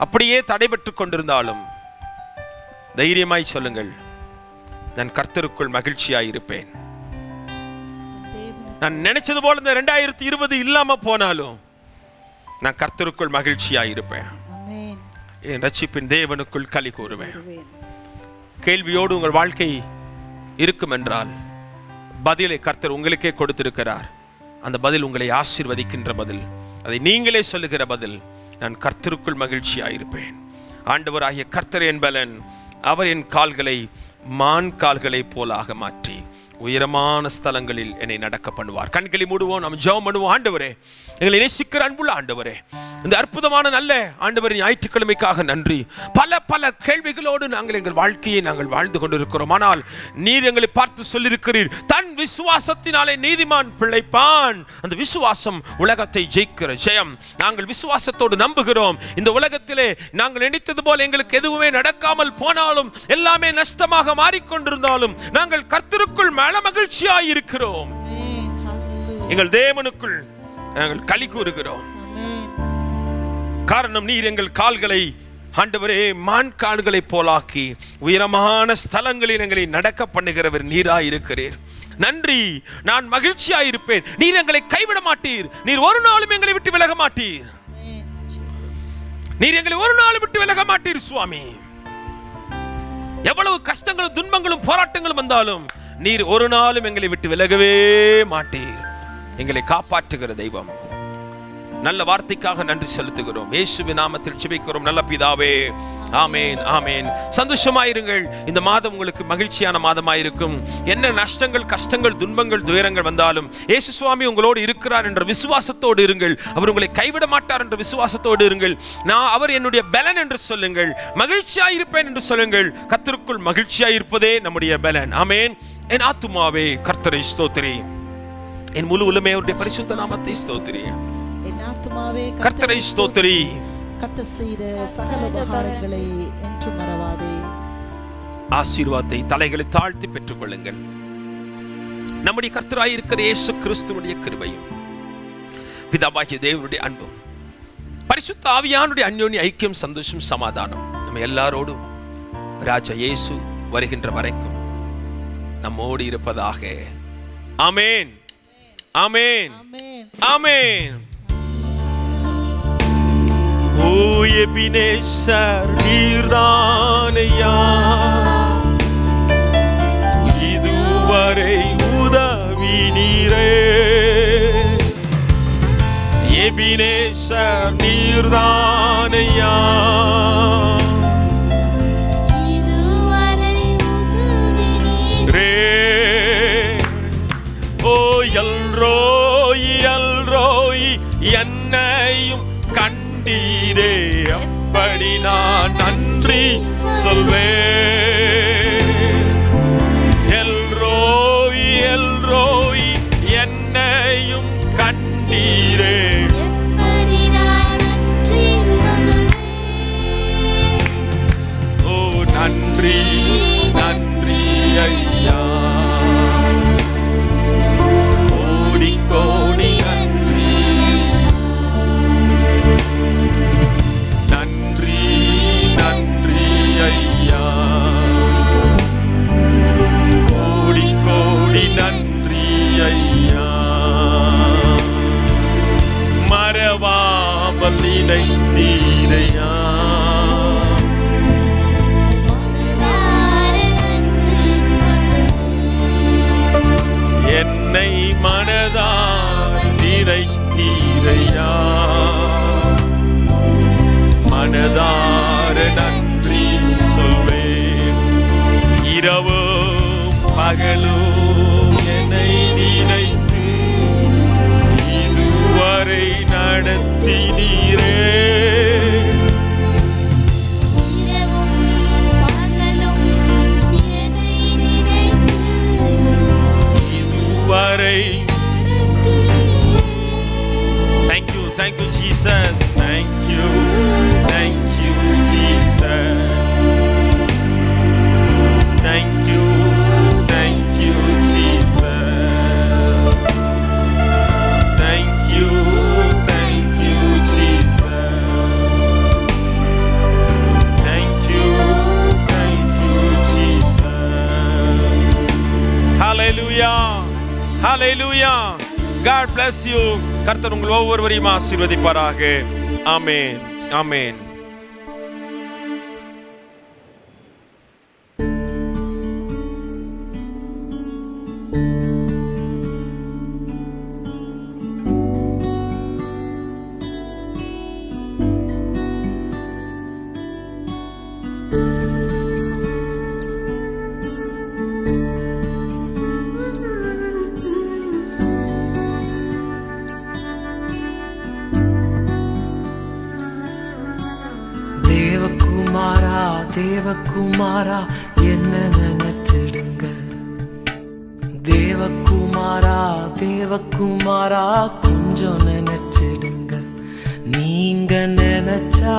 அப்படியே தடைபட்டுக் கொண்டிருந்தாலும், தைரியமாய் சொல்லுங்கள், நான் கர்த்தருக்குள் மகிழ்ச்சியாய் இருப்பேன். நான் நினைச்சது போல இந்த 2020 இல்லாம போனாலும், நான் கர்த்தருக்குள் மகிழ்ச்சியாய் இருப்பேன், என் ரட்சிப்பின் தேவனுக்குள் களி கூறுவேன். கேள்வியோடு உங்கள் வாழ்க்கை இருக்கும் என்றால், பதிலை கர்த்தர் உங்களுக்கே கொடுத்திருக்கிறார். அந்த பதில் உங்களை ஆசீர்வதிக்கின்ற பதில், அதை நீங்களே சொல்லுகிற பதில், நான் கர்த்தருக்குள் மகிழ்ச்சியாயிருப்பேன். ஆண்டவராகிய கர்த்தர் என் பலன், அவர் என் கால்களை மான் கால்களை போலாக மாற்றி உயரமான ஸ்தலங்களில் என்னை நடக்க பண்ணுவார். கண்களை மூடுவோம், நாம் ஜெபம் பண்ணுவோம். ஆண்டவரே, எங்களை நேசிக்கிற அன்புள்ள ஆண்டவரே, இந்த அற்புதமான நல்ல ஆண்டவரே ஞாயிற்றுக்கிழமைக்காக நன்றி. பல பல கேள்விகளோடு நாங்கள் எங்கள் வாழ்க்கையை நாங்கள் வாழ்ந்து கொண்டிருக்கிறோம். ஆனால் நீர் எங்களை பார்த்து சொல்லியிருக்கிறீர், தன் விசுவாசத்தினாலே நீதிமான் பிழைப்பான். அந்த விசுவாசம் உலகத்தை ஜெயிக்கிற ஜெயம். நாங்கள் விசுவாசத்தோடு நம்புகிறோம். இந்த உலகத்திலே நாங்கள் நினைத்தது போல எங்களுக்கு எதுவுமே நடக்காமல் போனாலும், எல்லாமே நஷ்டமாக மாறிக்கொண்டிருந்தாலும், நாங்கள் கர்த்தருக்குள் மகிழ்ச்சியாய் இருக்கிறோம். எங்கள் தேவனுக்குள் நாங்கள் களி கூறுகிறோம். காரணம், நீர் எங்கள் கால்களை ஆண்டவரே மான் கால்களை போலாக்கி உயரமான ஸ்தலங்களில் எங்களை நடக்க பண்ணுகிறவர் நீராய் இருக்கிறீர். நன்றி. நான் மகிழ்ச்சியாய் இருப்பேன். நீர் எங்களை கைவிட மாட்டீர். நீர் ஒரு நாளும் எங்களை விட்டு விலக மாட்டீர். நீர் எங்களை ஒரு நாளும் விட்டு விலக மாட்டீர் சுவாமி. எவ்வளவு கஷ்டங்களும் துன்பங்களும் போராட்டங்களும் வந்தாலும் நீர் ஒரு நாளும் எங்களை விட்டு விலகவே மாட்டீர். எங்களை காப்பாற்றுகிற தெய்வம். நல்ல வார்த்தைக்காக நன்றி செலுத்துகிறோம். இயேசுவின் நாமத்தில் ஜெபிக்கிறோம் நல்ல பிதாவே. ஆமென், ஆமென். சந்தோஷமாயிருங்கள். இந்த மாதம் உங்களுக்கு மகிழ்ச்சியான மாதமாயிருக்கும். என்ன நஷ்டங்கள், கஷ்டங்கள், துன்பங்கள், துயரங்கள் வந்தாலும் இயேசு சுவாமி உங்களோடு இருக்கிறார் என்ற விசுவாசத்தோடு இருங்கள். அவர் உங்களை கைவிட மாட்டார் என்ற விசுவாசத்தோடு இருங்கள். நான் அவர் என்னுடைய பலன் என்று சொல்லுங்கள். மகிழ்ச்சியாயிருப்பேன் என்று சொல்லுங்கள். கர்த்தருக்குள் மகிழ்ச்சியாயிருப்பதே நம்முடைய பலன். ஆமென். என் ஆத்துமாவே கர்த்தரை ஸ்தோத்திரி, என் முழு உலகமே அவருடைய பரிசுத்த நாமத்தை ஸ்தோத்திரி. என் ஆத்துமாவே கர்த்தரை ஸ்தோத்திரி, கர்த்தர் செய்த சகல உபகாரங்களை என்றும் மறவாதே. ஆசீர்வாதத்தை தலைகளை தாழ்த்தி பெற்றுக் கொள்ளுங்கள். நம்முடைய கர்த்தராயிருக்கிற இயேசு கிறிஸ்துவுடைய கிருபையும் பிதாவாகிய தேவனுடைய அன்பும் பரிசுத்த ஆவியானுடைய அன்யோன்ய ஐக்கியம், சந்தோஷம், சமாதானம் நம்ம எல்லாரோடும் ராஜா இயேசு வருகின்ற வரைக்கும் நம்மோடு இருப்பதாக. ஆமென், ஆமென், ஆமென். எபினேசர் நீர்தானையா, இதுவரை உதவி நீரே. எபினேசர் நீர்தானையா, இதுவரை உதவி நீரே. ஓ எல்ரோயி எல்ரோயி, என்னையும் கண்டீரே, எப்படி நான் நன்றி சொல்வேன். எல்ரோயி எல்ரோயி, என்னையும் கண்டீரே, எப்படி நான் நன்றி சொல்வேன். ஓ நன்றி நன்றி ஐயா, கோடி கோடி நன்றி. நன்றி நன்றி ஐயா, கோடி கோடி நன்றி ஐயா. மறவாமல் நினைத்தீரையா, மனதார நன்றி சொல்வேன். என்னை மனதார் நினைத்தீரையா, மனதார நன்றி சொல்வேன். இரவும் பகலும் என்னை நினைத்து இதுவரை நடத்தினீரே. இரவும் பகலும் என்னை நினைத்து இதுவரை Thank you Jesus, thank you Jesus, thank you Jesus, thank you Jesus, thank you Jesus. Hallelujah, hallelujah. God bless you. கர்த்தர் உங்கள் ஒவ்வொருவரையும் ஆசீர்வதிப்பாராக. ஆமென், ஆமென். தேவகுமாரா தேவகுமாரா என்ன நினைச்சிடுங்க. தேவகுமாரா தேவகுமாரா கொஞ்சம் நினைச்சிடுங்க. நீங்க நினைச்சா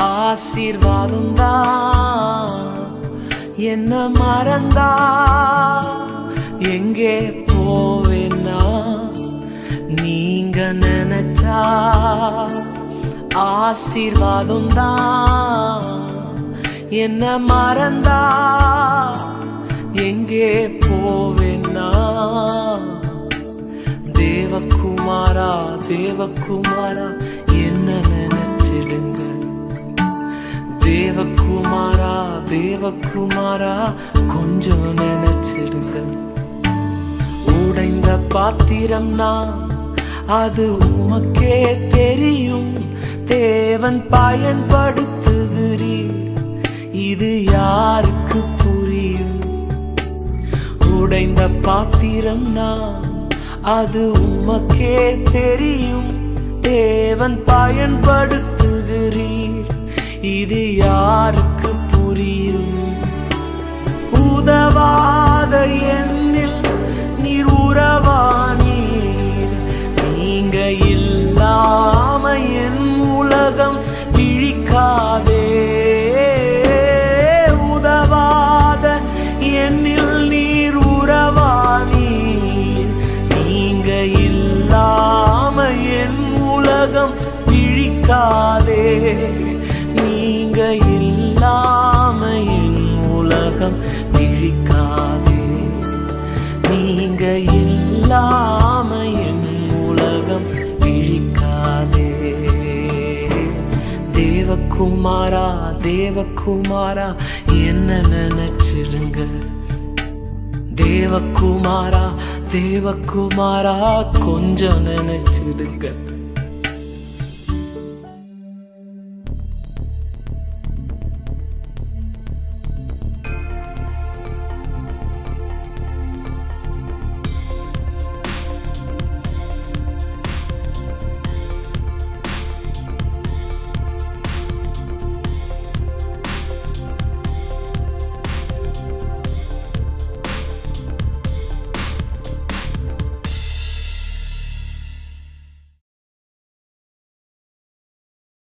ஆசீர்வாதம் தான். என்ன மறந்தா எங்கே போவேன்னா, நீங்க நினைச்சா ஆசீர்வாதம் தான். என்ன மறந்தா எங்கே போவேன்னா, தேவகுமாரா தேவகுமாரா என்ன நினைச்சிடுங்க. தேவகுமாரா தேவகுமாரா கொஞ்சம் நினைச்சிடுங்க. உடைந்த பாத்திரம்னா அது உமக்கே தெரியும். தேவன் பயன்படுத்துகிறீர், இது யாருக்கு புரியும். உடைந்த பாத்திரம்னா அது உமக்கே தெரியும். தேவன் பயன்படுத்துகிறீர், இது யாருக்கு புரியும். உதவாத எண்ணில் நீர் உறவானீர். நீங்க இல்லாம என் உலகம் இழிக்காதே. உதவாத எண்ணில் நீர் உறவானீர். நீங்க இல்லாம என் உலகம் இழிக்காதே. நீங்க இல்லாம தேவகுமாரா என்ன நினைச்சிடுங்க. தேவகுமாரா தேவகுமாரா கொஞ்சம் நினைச்சிடுங்க.